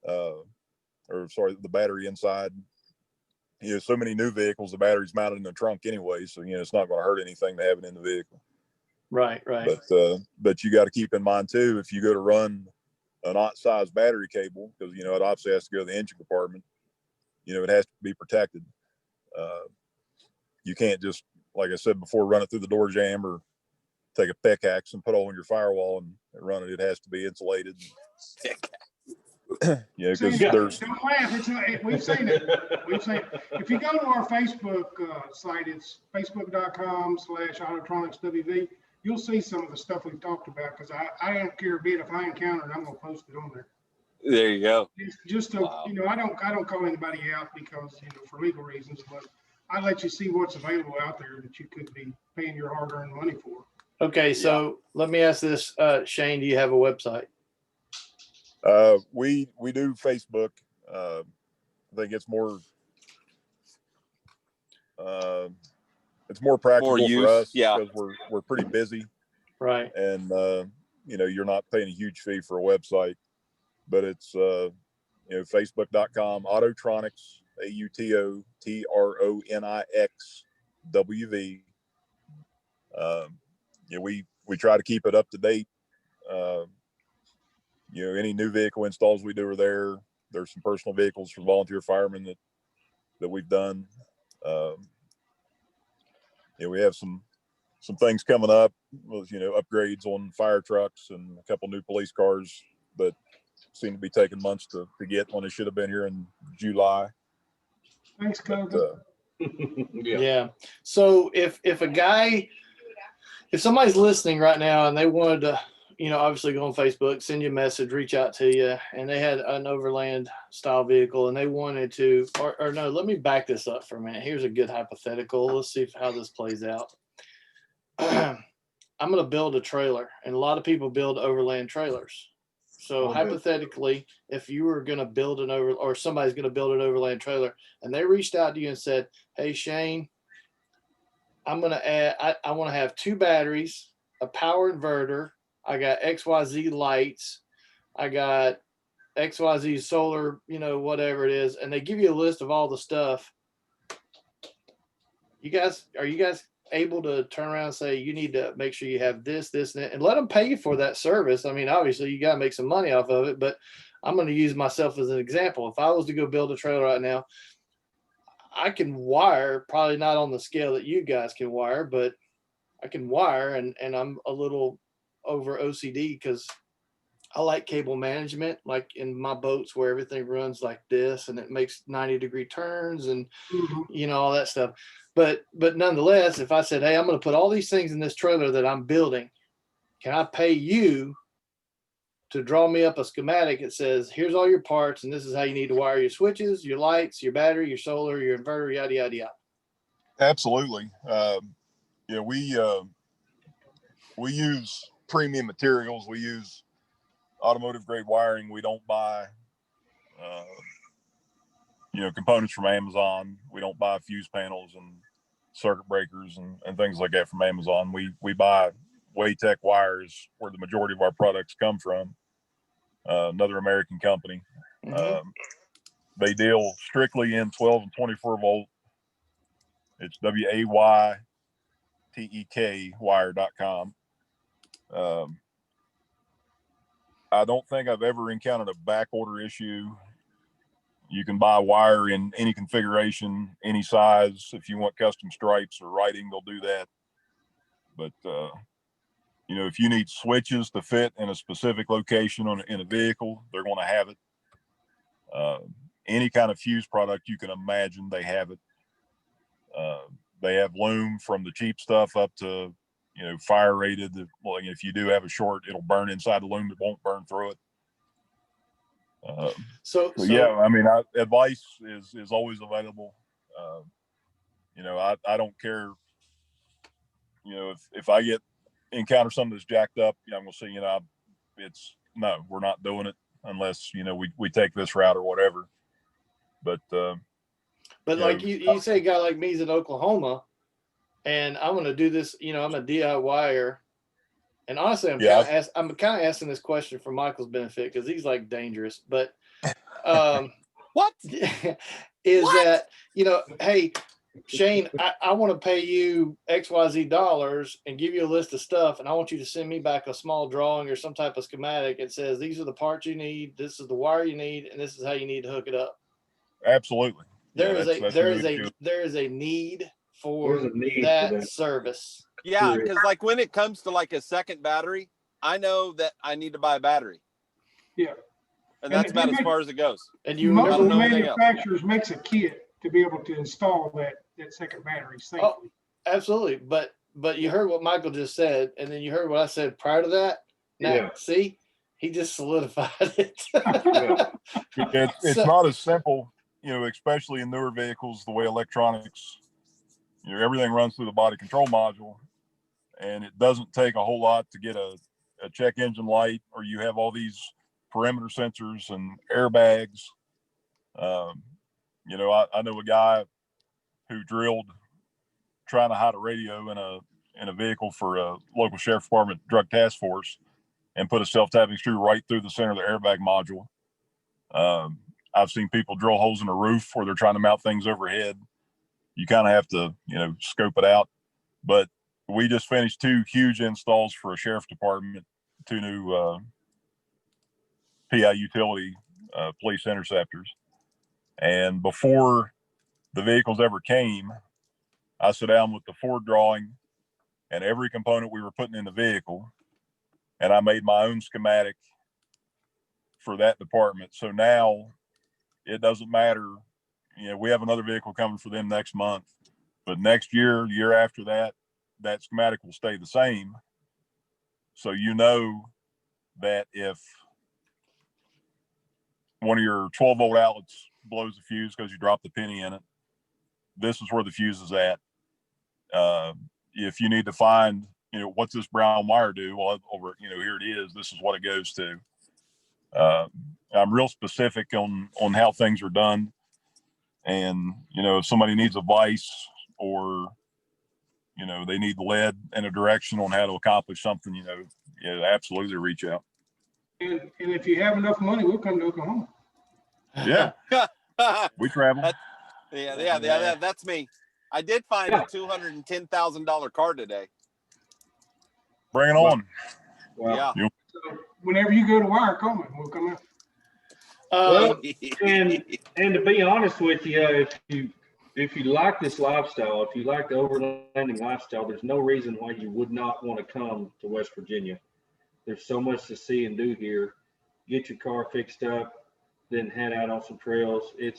the battery inside. So many new vehicles, the battery's mounted in the trunk anyway, so it's not going to hurt anything to have it in the vehicle. Right. But you got to keep in mind too, if you go to run an size battery cable, because it obviously has to go to the engine compartment, it has to be protected. You can't just, like I said before, run it through the door jamb or take a pickaxe and put it on your firewall and run it. It has to be insulated. Because there's. Don't laugh. We've seen it. If you go to our Facebook site, it's facebook.com/AutotronixWV. You'll see some of the stuff we've talked about, because I don't care a bit. If I encounter it, I'm going to post it on there. There you go. Just to, wow. I don't call anybody out because, for legal reasons, but I let you see what's available out there that you could be paying your hard-earned money for. Okay, so let me ask this, Shane, do you have a website? We do Facebook. I think it's more practical for us because we're pretty busy. Right. And you're not paying a huge fee for a website, but it's facebook.com Autotronix, AUTOTRONIXWV. We try to keep it up to date. Any new vehicle installs we do are there. There's some personal vehicles for volunteer firemen that we've done. We have some things coming up with, upgrades on fire trucks and a couple new police cars, but seem to be taking months to get when they should have been here in July. Thanks, Koga. Yeah. So if somebody's listening right now and they wanted to, obviously go on Facebook, send you a message, reach out to you, and they had an Overland style vehicle and they wanted to, or no, let me back this up for a minute. Here's a good hypothetical. Let's see how this plays out. I'm going to build a trailer, and a lot of people build Overland trailers. So hypothetically, if you were going to build or somebody's going to build an Overland trailer and they reached out to you and said, "Hey, Shane, I'm going to add, I want to have 2 batteries, a power inverter. I got XYZ lights. I got XYZ solar, whatever it is." And they give you a list of all the stuff. Are you guys able to turn around and say, you need to make sure you have this, and that, and let them pay you for that service? I mean, obviously you got to make some money off of it, but I'm going to use myself as an example. If I was to go build a trailer right now, I can wire, probably not on the scale that you guys can wire, but I can wire, and I'm a little over OCD because I like cable management, like in my boats where everything runs like this and it makes 90-degree turns and, all that stuff. But nonetheless, if I said, hey, I'm going to put all these things in this trailer that I'm building, can I pay you to draw me up a schematic that says, here's all your parts, and this is how you need to wire your switches, your lights, your battery, your solar, your inverter, yada, yada, yada. Absolutely. We use premium materials. We use automotive grade wiring. We don't buy, components from Amazon. We don't buy fuse panels and circuit breakers and things like that from Amazon. We buy Waytech wires, where the majority of our products come from. Another American company. They deal strictly in 12 and 24 volt. It's WAYTEK wire.com. I don't think I've ever encountered a back order issue. You can buy wire in any configuration, any size. If you want custom stripes or writing, they'll do that. But, if you need switches to fit in a specific location in a vehicle, they're going to have it. Any kind of fuse product you can imagine, they have it. They have loom from the cheap stuff up to, fire rated. Well, if you do have a short, it'll burn inside the loom. It won't burn through it. Advice is always available. I don't care. If I encounter something that's jacked up, I'm going to say, no, we're not doing it unless, we take this route or whatever. But like you say, a guy like me is in Oklahoma and I'm going to do this, I'm a DIYer. And honestly, I'm kind of asking this question for Michael's benefit because he's like dangerous, but what is that, hey, Shane, I want to pay you XYZ dollars and give you a list of stuff. And I want you to send me back a small drawing or some type of schematic. It says, these are the parts you need. This is the wire you need. And this is how you need to hook it up. Absolutely. There is a need for that service. Yeah. Cause like when it comes to like a second battery, I know that I need to buy a battery. Yeah. And that's about as far as it goes. And you most of the manufacturers makes a kit to be able to install that second battery safely. Oh, absolutely. But you heard what Michael just said, and then you heard what I said prior to that. Now, see, he just solidified it. It's not as simple, especially in newer vehicles, the way electronics, everything runs through the body control module, and it doesn't take a whole lot to get a check engine light, or you have all these perimeter sensors and airbags. I know a guy who drilled trying to hide a radio in a vehicle for a local sheriff's department drug task force and put a self-tapping screw right through the center of the airbag module. I've seen people drill holes in the roof where they're trying to mount things overhead. You kind of have to, scope it out. But we just finished 2 huge installs for a sheriff's department, 2 new PI utility police interceptors. And before the vehicles ever came, I sat down with the Ford drawing and every component we were putting in the vehicle, and I made my own schematic for that department. So now it doesn't matter. We have another vehicle coming for them next month, but next year, year after that, that schematic will stay the same. So that if one of your 12 volt outlets blows the fuse because you dropped the penny in it, this is where the fuse is at. If you need to find, what's this brown wire do? Well, here it is. This is what it goes to. I'm real specific on how things are done. And, if somebody needs a vise or, they need lead in a direction on how to accomplish something, absolutely reach out. And if you have enough money, we'll come to Oklahoma. Yeah. We travel. That's me. I did find a $210,000 car today. Bring it on. Wow. Yeah. So whenever you go to wire combing, we'll come out. And to be honest with you, if you like this lifestyle, if you like the overlanding lifestyle, there's no reason why you would not want to come to West Virginia. There's so much to see and do here. get your car fixed up, then head out on some trails. It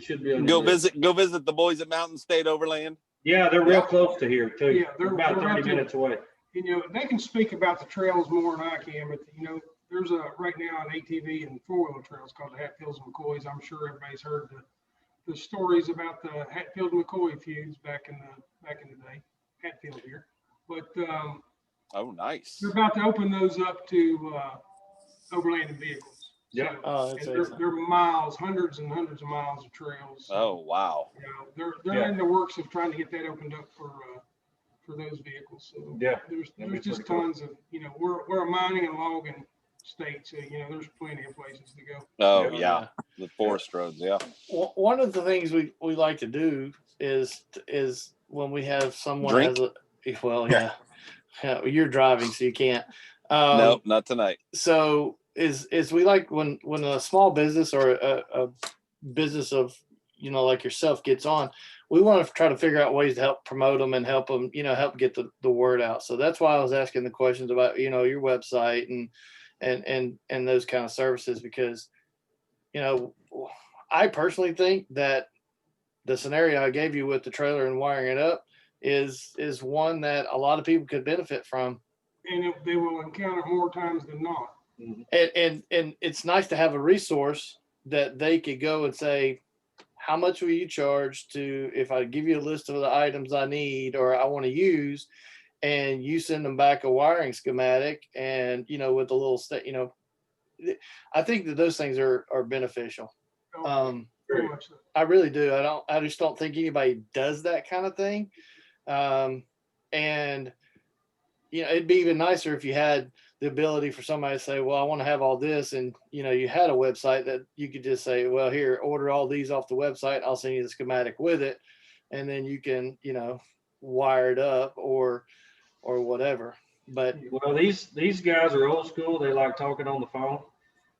should be on Go your list. visit the boys at Mountain State Overland. Yeah, they're real close to here too. Yeah, they're about 30 minutes away. They can speak about the trails more than I can, but there's right now an ATV and four-wheel trails called the Hatfields and McCoys. I'm sure everybody's heard the stories about the Hatfield and McCoy feuds back in the day. Hatfield here, but Oh, nice. they're about to open those up to overlanding vehicles. Yeah. Oh, that's And they're miles, hundreds and hundreds of miles of trails. Oh, wow. They're in the works of trying to get that opened up for those vehicles. So Yeah, there's that'd be just pretty cool. tons of we're a mining and logging state, so there's plenty of places to go. Oh, Yeah. yeah. The forest roads. Yeah. One of the things we like to do is when we have someone Drink? yeah, you're driving, so you can't. Nope, not tonight. So is we like when a small business or a business of like yourself gets on, we want to try to figure out ways to help promote them and help them help get the word out. So that's why I was asking the questions about your website and those kind of services, because I personally think that the scenario I gave you with the trailer and wiring it up is one that a lot of people could benefit from, And they will encounter more times than not. and it's nice to have a resource that they could go and say, how much will you charge if I give you a list of the items I need or I want to use, and you send them back a wiring schematic and with a little I think that those things are beneficial. Very much so. I really do. I just don't think anybody does that kind of thing. And it'd be even nicer if you had the ability for somebody to say, well, I want to have all this. And, you had a website that you could just say, well, here, order all these off the website. I'll send you the schematic with it. And then you can, wire it up or whatever. But Well, these guys are old school. They like talking on the phone.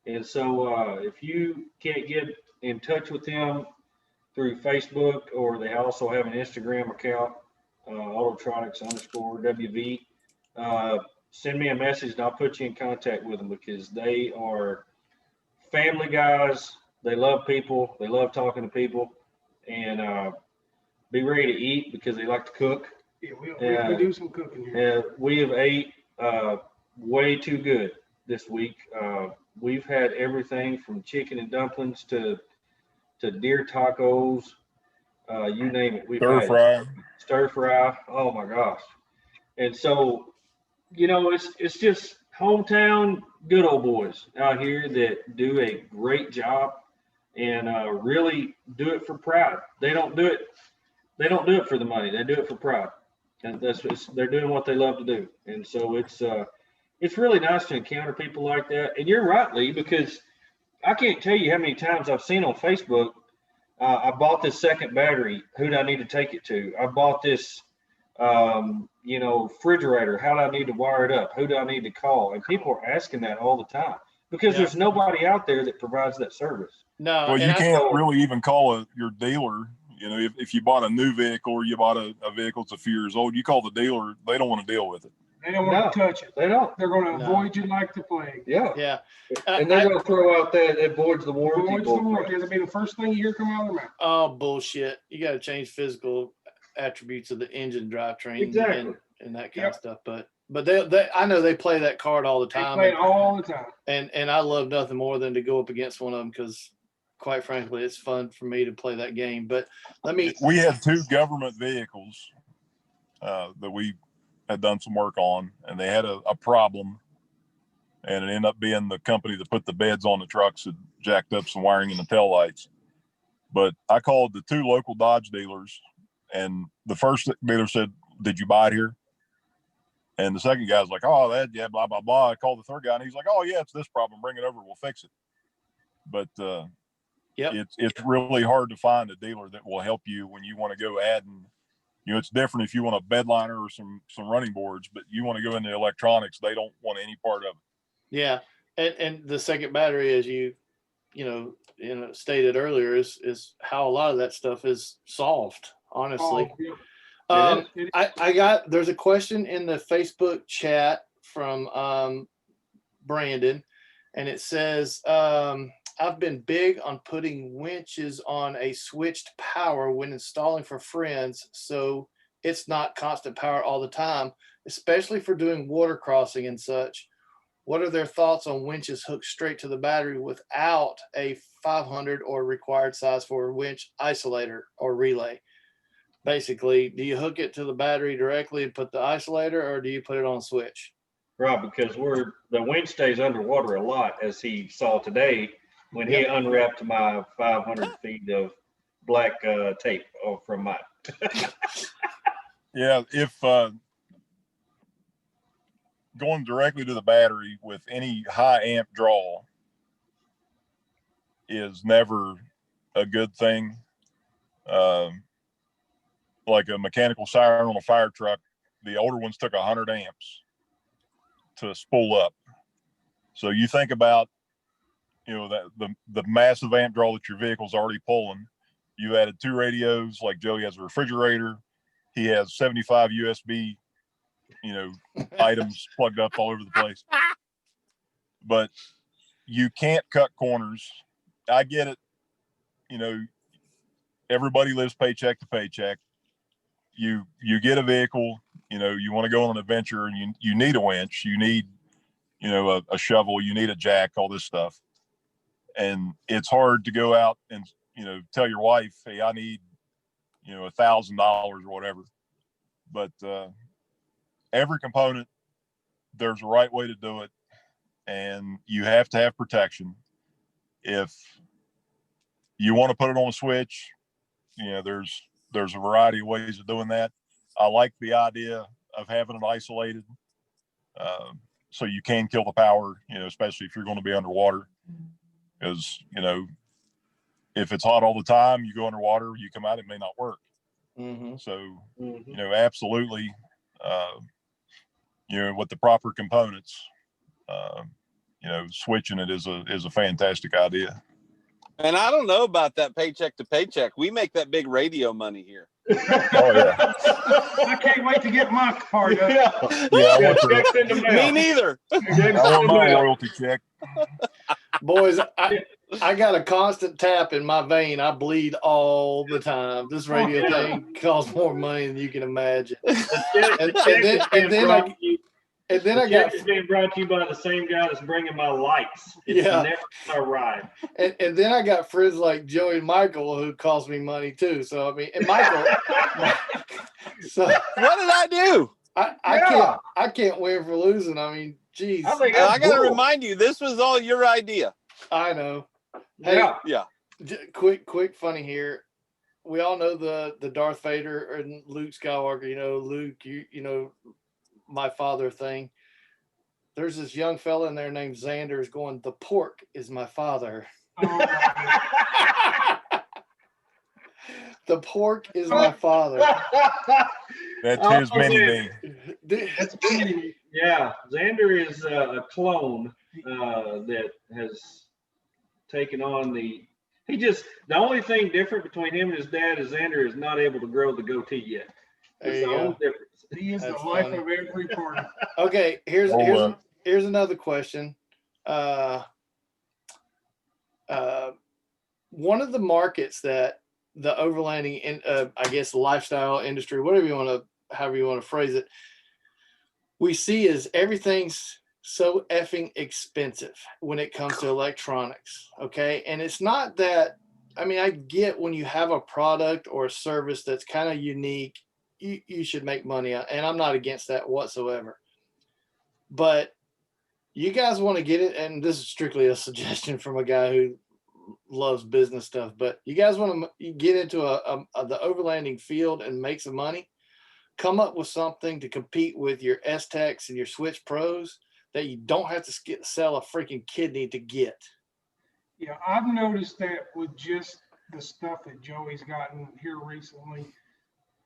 And so if you can't get in touch with them through Facebook, or they also have an Instagram account, Autotronix_WV, send me a message and I'll put you in contact with them, because they are family guys. They love people. They love talking to people, and be ready to eat because they like to cook. Yeah, we do some cooking here. We have ate way too good this week. We've had everything from chicken and dumplings to deer tacos, you name it. We've Stir had fry. Stir fry. Oh my gosh. And so, it's just hometown good old boys out here that do a great job and really do it for pride. They don't do it for the money. They do it for pride. And they're doing what they love to do. And so it's really nice to encounter people like that. And you're right, Lee, because I can't tell you how many times I've seen on Facebook, I bought this second battery. Who do I need to take it to? I bought this, refrigerator. How do I need to wire it up? Who do I need to call? And people are asking that all the time because there's nobody out there that provides that service. no, Well, you can't really even call your dealer. If you bought a new vehicle or you bought a vehicle that's a few years old, you call the dealer, they don't want to deal with it. They don't want to touch it. They don't. They're going to No. avoid you like the plague. Yeah. And they're going to throw out that it voids the warranty. Avoids the warranty. It'll be the first thing you hear come out of their mouth. Oh, bullshit. You got to change physical attributes of the engine drivetrain Exactly. and that kind of stuff. But they I know they play that card all the They time. play it all the time. And I love nothing more than to go up against one of them, because quite frankly, it's fun for me to play that game. But We had 2 government vehicles that we had done some work on, and they had a problem, and it ended up being the company that put the beds on the trucks had jacked up some wiring in the taillights. But I called the 2 local Dodge dealers, and the first dealer said, "Did you buy it here?" And the second guy was like, "Oh, that, yeah, blah, blah, blah." I called the third guy, and he's like, "Oh, yeah, it's this problem. Bring it over. We'll fix it." But it's really hard to find a dealer that will help you when you want to go add. And it's different if you want a bed liner or some running boards, but you want to go into electronics, they don't want any part of it. Yeah. And the second battery, as you stated earlier, is how a lot of that stuff is solved, honestly. Oh, yeah. There's a question in the Facebook chat from Brandon, and it says, I've been big on putting winches on a switched power when installing for friends, so it's not constant power all the time, especially for doing water crossing and such. What are their thoughts on winches hooked straight to the battery without a 500 or required size for a winch isolator or relay? Basically, do you hook it to the battery directly and put the isolator, or do you put it on a switch? Right, because the winch stays underwater a lot, as he saw today when he unwrapped my 500 feet of black tape from mine. Yeah, if going directly to the battery with any high amp draw is never a good thing. Like a mechanical siren on a fire truck, the older ones took 100 amps to spool up. So you think about, that the massive amp draw that your vehicle's already pulling. You added 2 radios, like Joey has a refrigerator. He has 75 USB, items plugged up all over the place. But you can't cut corners. I get it. Everybody lives paycheck to paycheck. You get a vehicle, you want to go on an adventure, and you need a winch, you need, a shovel, you need a jack, all this stuff. And it's hard to go out and, tell your wife, hey, I need, $1,000 or whatever. But every component, there's a right way to do it. And you have to have protection. If you want to put it on a switch, there's a variety of ways of doing that. I like the idea of having it isolated, so you can kill the power, especially if you're going to be underwater. Because, if it's hot all the time, you go underwater, you come out, it may not work. Mm-hmm. So, absolutely, with the proper components, switching it is a fantastic idea. And I don't know about that paycheck to paycheck. We make that big radio money here. Oh yeah. I can't wait to get my part up. Yeah, Checks in the mail. Me neither. I want my royalty check. Boys, I got a constant tap in my vein. I bleed all the time. This radio thing costs more money than you can imagine. And then I got being brought to you by the same guy that's bringing my lights. It's never gonna ride. And then I got friends like Joey and Michael who cost me money too. So I mean, and Michael. So what did I do? I can't win for losing. I mean, geez. I got to remind you, this was all your idea. I know. Hey, yeah. Quick, funny here. We all know the Darth Vader and Luke Skywalker. Luke, my father thing. There's this young fella in there named Xander is going, the pork is my father. The pork is my father. That's his mini-me. Yeah, Xander is a clone that has taken on the only thing different between him and his dad is Xander is not able to grow the goatee yet. That's the only difference. He is the life of every party. Okay, here's another question. One of the markets that the overlanding I guess lifestyle industry, however you want to phrase it, we see is everything's so effing expensive when it comes to electronics. Okay, and it's not that. I mean, I get when you have a product or a service that's kind of unique. You should make money, and I'm not against that whatsoever. But you guys want to get it, and this is strictly a suggestion from a guy who loves business stuff. But you guys want to get into the overlanding field and make some money. Come up with something to compete with your S-Techs and your Switch Pros that you don't have to sell a freaking kidney to get. Yeah, I've noticed that with just the stuff that Joey's gotten here recently.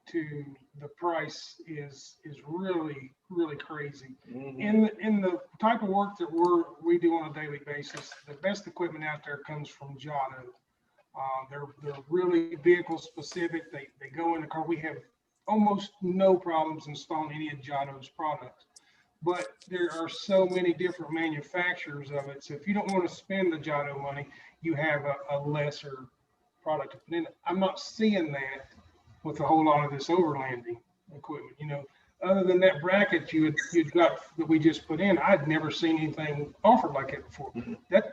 To the price is really, really crazy. Mm-hmm. In the type of work that we do on a daily basis, the best equipment out there comes from Giotto. They're really vehicle specific. They go in the car. We have almost no problems installing any of Giotto's products. but there are so many different manufacturers of it. So if you don't want to spend the Giotto money, you have a lesser product to put in it. I'm not seeing that with a whole lot of this overlanding equipment. You know, other than that bracket you'd got that we just put in, I'd never seen anything offered like it before.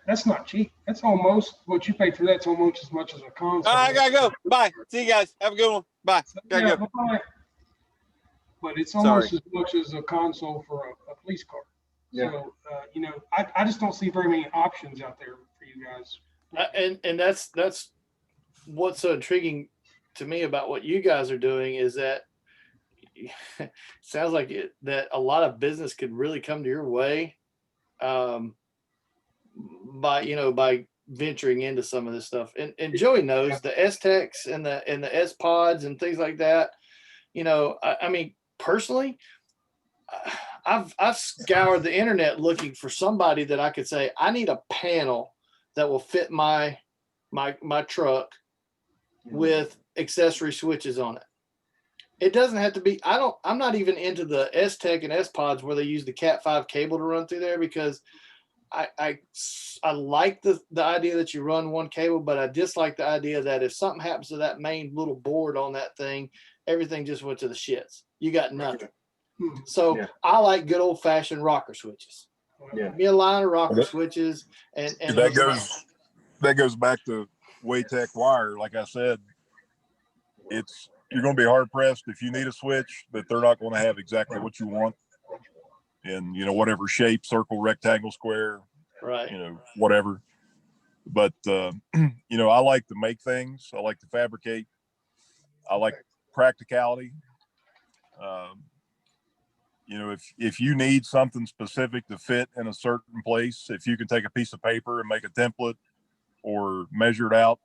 That's not cheap. That's almost what you paid for. That's almost as much as a console. I gotta go. Bye. See you guys. Have a good one. Bye. Gotta go. Bye. But it's almost as much as a console for a police car. Yeah. So, you know, I just don't see very many options out there for you guys. And that's what's so intriguing to me about what you guys are doing is that it sounds like that a lot of business could really come to your way by venturing into some of this stuff. And Joey knows the S-Techs and the S-Pods and things like that. You know, I mean, personally, I've scoured the internet looking for somebody that I could say, I need a panel that will fit my truck with accessory switches on it. It doesn't have to be, I'm not even into the S-Tech and S-Pods where they use the Cat 5 cable to run through there, because I like the idea that you run one cable, but I dislike the idea that if something happens to that main little board on that thing, everything just went to the shits. You got nothing. So I like good old fashioned rocker switches. Yeah. Give me a line of rocker switches, and that goes back to Waytech wire. Like I said, you're going to be hard pressed if you need a switch that they're not going to have exactly what you want in, you know, whatever shape, circle, rectangle, square, right, you know, whatever. But you know, I like to make things. I like to fabricate. I like practicality. You know, if you need something specific to fit in a certain place, if you can take a piece of paper and make a template or measure it out,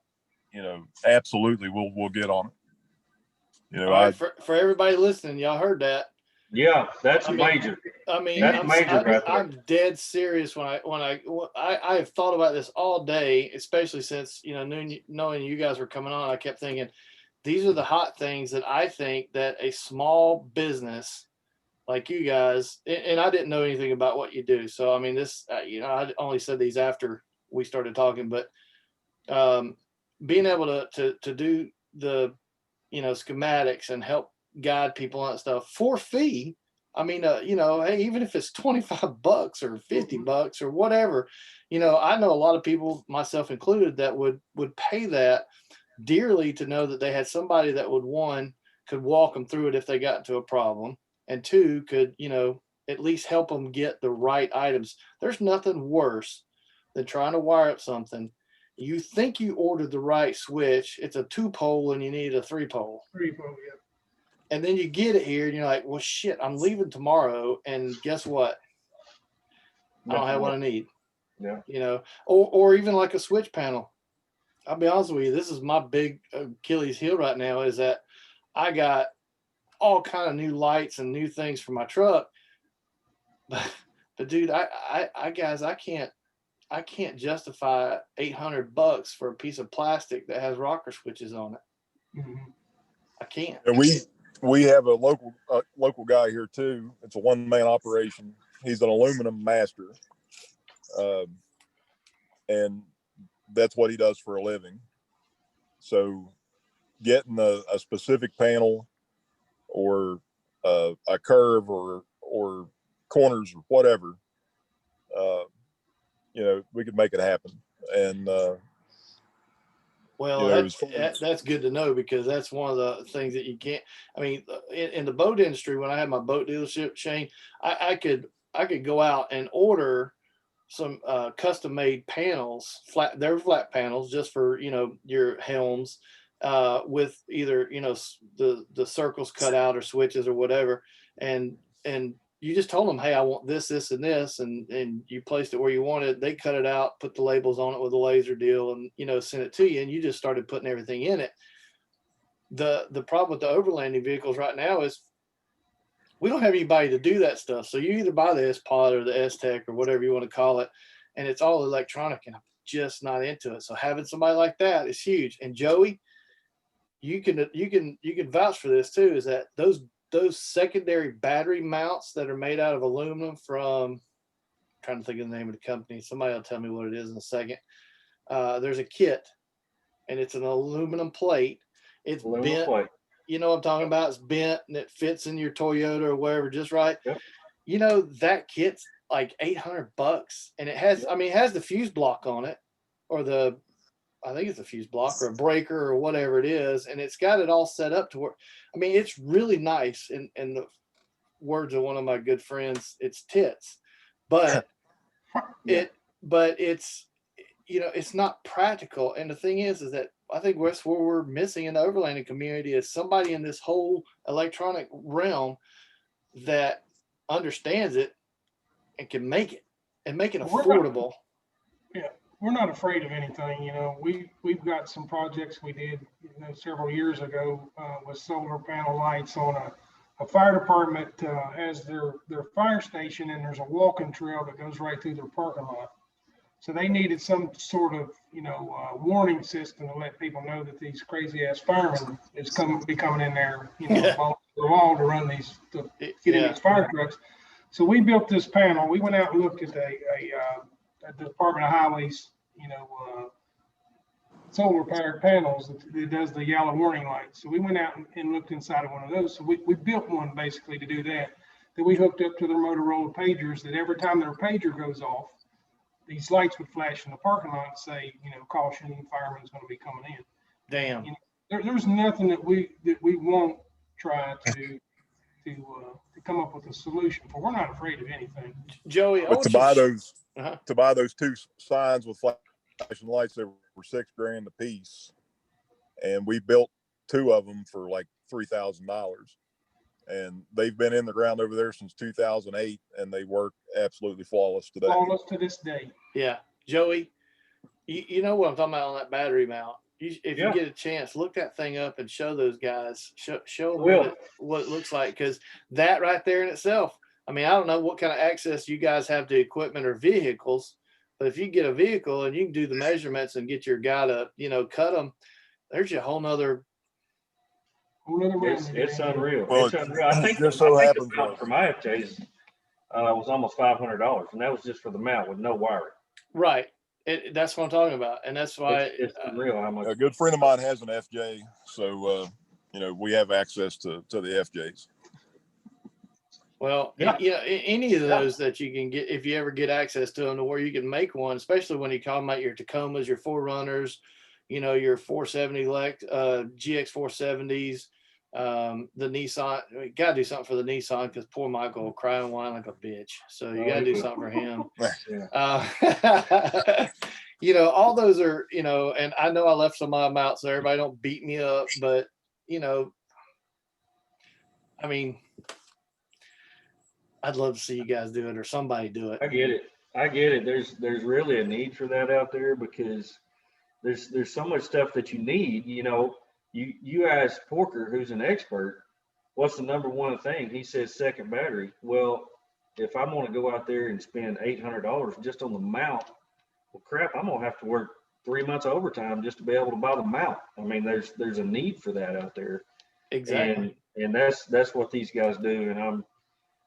you know, absolutely, we'll get on it. You know, right, for everybody listening, y'all heard that. Yeah, that's major. I mean, that's major right there. I'm dead serious when I have thought about this all day, especially since, you know, knowing you guys were coming on. I kept thinking, these are the hot things that I think that a small business like you guys, and I didn't know anything about what you do. So, I mean, this, you know, I only said these after we started talking, but being able to do the, you know, schematics and help guide people on that stuff for fee. I mean, you know, hey, even if it's $25 or $50 or whatever, you know, I know a lot of people, myself included, that would pay that dearly to know that they had somebody that would, one, could walk them through it if they got into a problem, and two, could, you know, at least help them get the right items. There's nothing worse than trying to wire up something. You think you ordered the right switch. It's a 2-pole and you need a 3-pole. 3-pole, yeah. And then you get it here and you're like, well, shit, I'm leaving tomorrow. And guess what? I don't have what I need. Yeah. You know, or even like a switch panel. I'll be honest with you, this is my big Achilles heel right now, is that I got all kind of new lights and new things for my truck. But dude, I can't justify $800 for a piece of plastic that has rocker switches on it. Mm-hmm. I can't. And we have a local guy here too. It's a one-man operation. He's an aluminum master, and that's what he does for a living. So, getting a specific panel or a curve or corners or whatever, you know, we could make it happen. And well, you know, that's good to know, because that's one of the things that you can't. I mean, in the boat industry, when I had my boat dealership, Shane, I could go out and order some custom made panels, they're flat panels just for, you know, your helms, with either, you know, the circles cut out or switches or whatever, and you just told them, hey, I want this, and this, and you placed it where you wanted. They cut it out, put the labels on it with a laser deal, and, you know, sent it to you, and you just started putting everything in it. The problem with the overlanding vehicles right now is we don't have anybody to do that stuff. So you either buy the S-Pod or the S-Tech or whatever you want to call it, and it's all electronic, and I'm just not into it. So having somebody like that is huge. And Joey, you can vouch for this too, is that those those secondary battery mounts that are made out of aluminum from, I'm trying to think of the name of the company. Somebody will tell me what it is in a second. There's a kit, and it's an aluminum plate. It's bent. Plate. You know what I'm talking about? It's bent and it fits in your Toyota or wherever just right. Yep. You know, that kit's like $800, and it has, I mean, it has the fuse block on it, or I think it's a fuse block or a breaker or whatever it is, and it's got it all set up to work. I mean, it's really nice. In the words of one of my good friends, it's tits, but it's, you know, it's not practical. And the thing is that I think that's where we're missing in the overlanding community is somebody in this whole electronic realm that understands it and can make it and make it affordable. We're not afraid of anything. You know, we've got some projects we did, several years ago with solar panel lights on a fire department has their fire station, and there's a walking trail that goes right through their parking lot. So they needed some sort of, warning system to let people know that these crazy ass firemen is be coming in there, the wall to run to get in these fire trucks. So we built this panel. We went out and looked at at the Department of Highways, solar powered panels that does the yellow warning lights. So we went out and looked inside of one of those. So we built one basically to do that we hooked up to their Motorola pagers, that every time their pager goes off, these lights would flash in the parking lot and say, caution, fireman's going to be coming in. Damn. There's nothing that we won't try to come up with a solution for. We're not afraid of anything. Joey, but to buy those two signs with flashing lights, they were $6,000 a piece, and we built two of them for like $3,000, and they've been in the ground over there since 2008, and they work absolutely flawless today. Flawless to this day. Yeah, Joey, you know what I'm talking about on that battery mount. If you get a chance, look that thing up and show those guys, show them what it looks like, because that right there in itself, I mean, I don't know what kind of access you guys have to equipment or vehicles, but if you get a vehicle and you can do the measurements and get your guy to, cut them, there's a whole nother. It's unreal. Well, it's unreal. I think just so happens for my FJs was almost $500, and that was just for the mount with no wiring. Right. That's what I'm talking about, and that's why it's unreal how much. A good friend of mine has an FJ, so we have access to the FJs. Well, any of those that you can get, if you ever get access to them, to where you can make one, especially when you call them out your Tacomas, your 4Runners, your 470 GX 470s, the Nissan. You gotta do something for the Nissan, because poor Michael will cry and whine like a bitch. So you gotta do something for him. All those are, and I know I left some of them out, so everybody don't beat me up, but I mean, I'd love to see you guys do it, or somebody do it. I get it. There's really a need for that out there, because there's so much stuff that you need. You ask Porker, who's an expert, what's the number one thing? He says second battery. Well, if I want to go out there and spend $800 just on the mount, well, crap, I'm gonna have to work 3 months of overtime just to be able to buy the mount. I mean, there's a need for that out there. Exactly. And that's what these guys do. And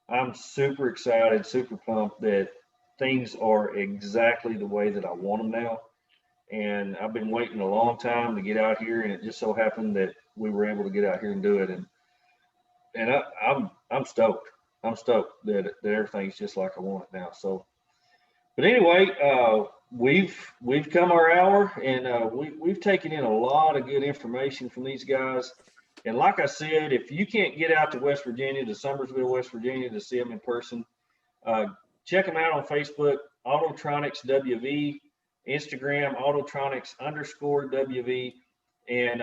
I'm super excited, super pumped that things are exactly the way that I want them now. And I've been waiting a long time to get out here, and it just so happened that we were able to get out here and do it. And I'm stoked. I'm stoked that everything's just like I want it now. So, but anyway, we've come our hour, and we've taken in a lot of good information from these guys. And like I said, if you can't get out to West Virginia, to Summersville, West Virginia, to see them in person, check them out on Facebook, Autotronix WV, Instagram, Autotronix_WV, and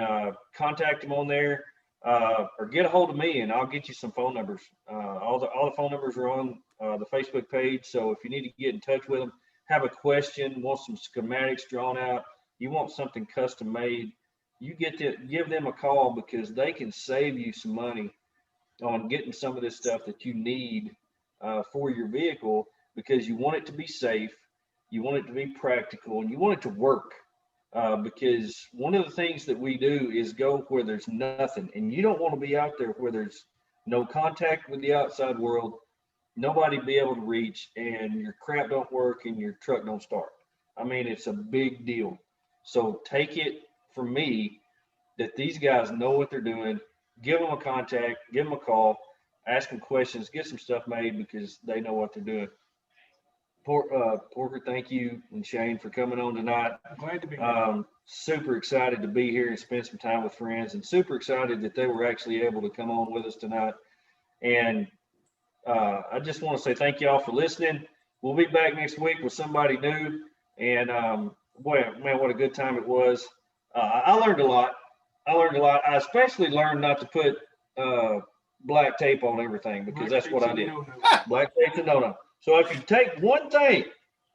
contact them on there, or get a hold of me, and I'll get you some phone numbers. All the phone numbers are on the Facebook page. So if you need to get in touch with them, have a question, want some schematics drawn out, you want something custom made, you get to give them a call, because they can save you some money on getting some of this stuff that you need for your vehicle, because you want it to be safe, you want it to be practical, and you want it to work. Because one of the things that we do is go where there's nothing, and you don't want to be out there where there's no contact with the outside world, nobody be able to reach, and your crap don't work and your truck don't start. I mean, it's a big deal. So take it from me that these guys know what they're doing. Give them a contact, give them a call, ask them questions, get some stuff made because they know what they're doing. Porker, thank you, and Shane for coming on tonight. Glad to be here. Super excited to be here and spend some time with friends, and super excited that they were actually able to come on with us tonight. And I just want to say thank y'all for listening. We'll be back next week with somebody new. And boy, man, what a good time it was. I learned a lot. I especially learned not to put black tape on everything because that's what I did. Black tape's a no-no. So if you take one thing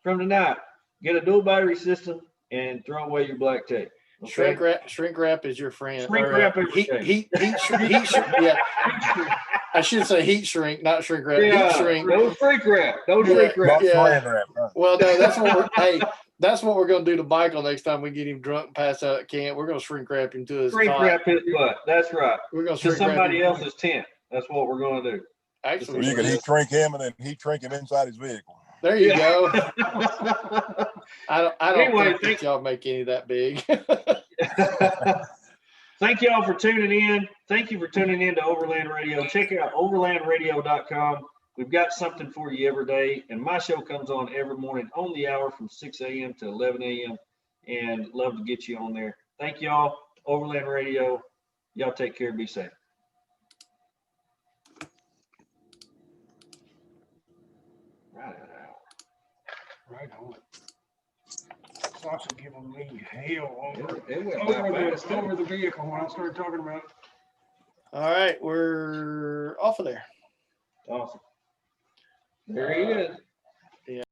from tonight, get a dual battery system and throw away your black tape. Okay? Shrink wrap is your friend. Shrink wrap is your friend. Heat shrink. Yeah. I should say heat shrink, not shrink wrap. Yeah, heat shrink. No shrink wrap. No shrink wrap. Yeah. Well, no, that's what we're gonna do to Michael next time we get him drunk and pass out at camp. We're gonna shrink wrap him to his shrink cot. wrap his butt. That's right. We're gonna to somebody else's tent. That's what we're gonna do. Actually, you can heat shrink him and then heat shrink him inside his vehicle. There you go. I don't think y'all make any that big. Thank y'all for tuning in. Thank you for tuning in to Overland Radio. Check out overlandradio.com. We've got something for you every day, and my show comes on every morning on the hour from 6 a.m. to 11 a.m. and love to get you on there. Thank y'all. Overland Radio. Y'all take care. Be safe. Right on. Sasha giving me hell over the vehicle when I started talking about it. All right, we're off of there. Awesome. There he is.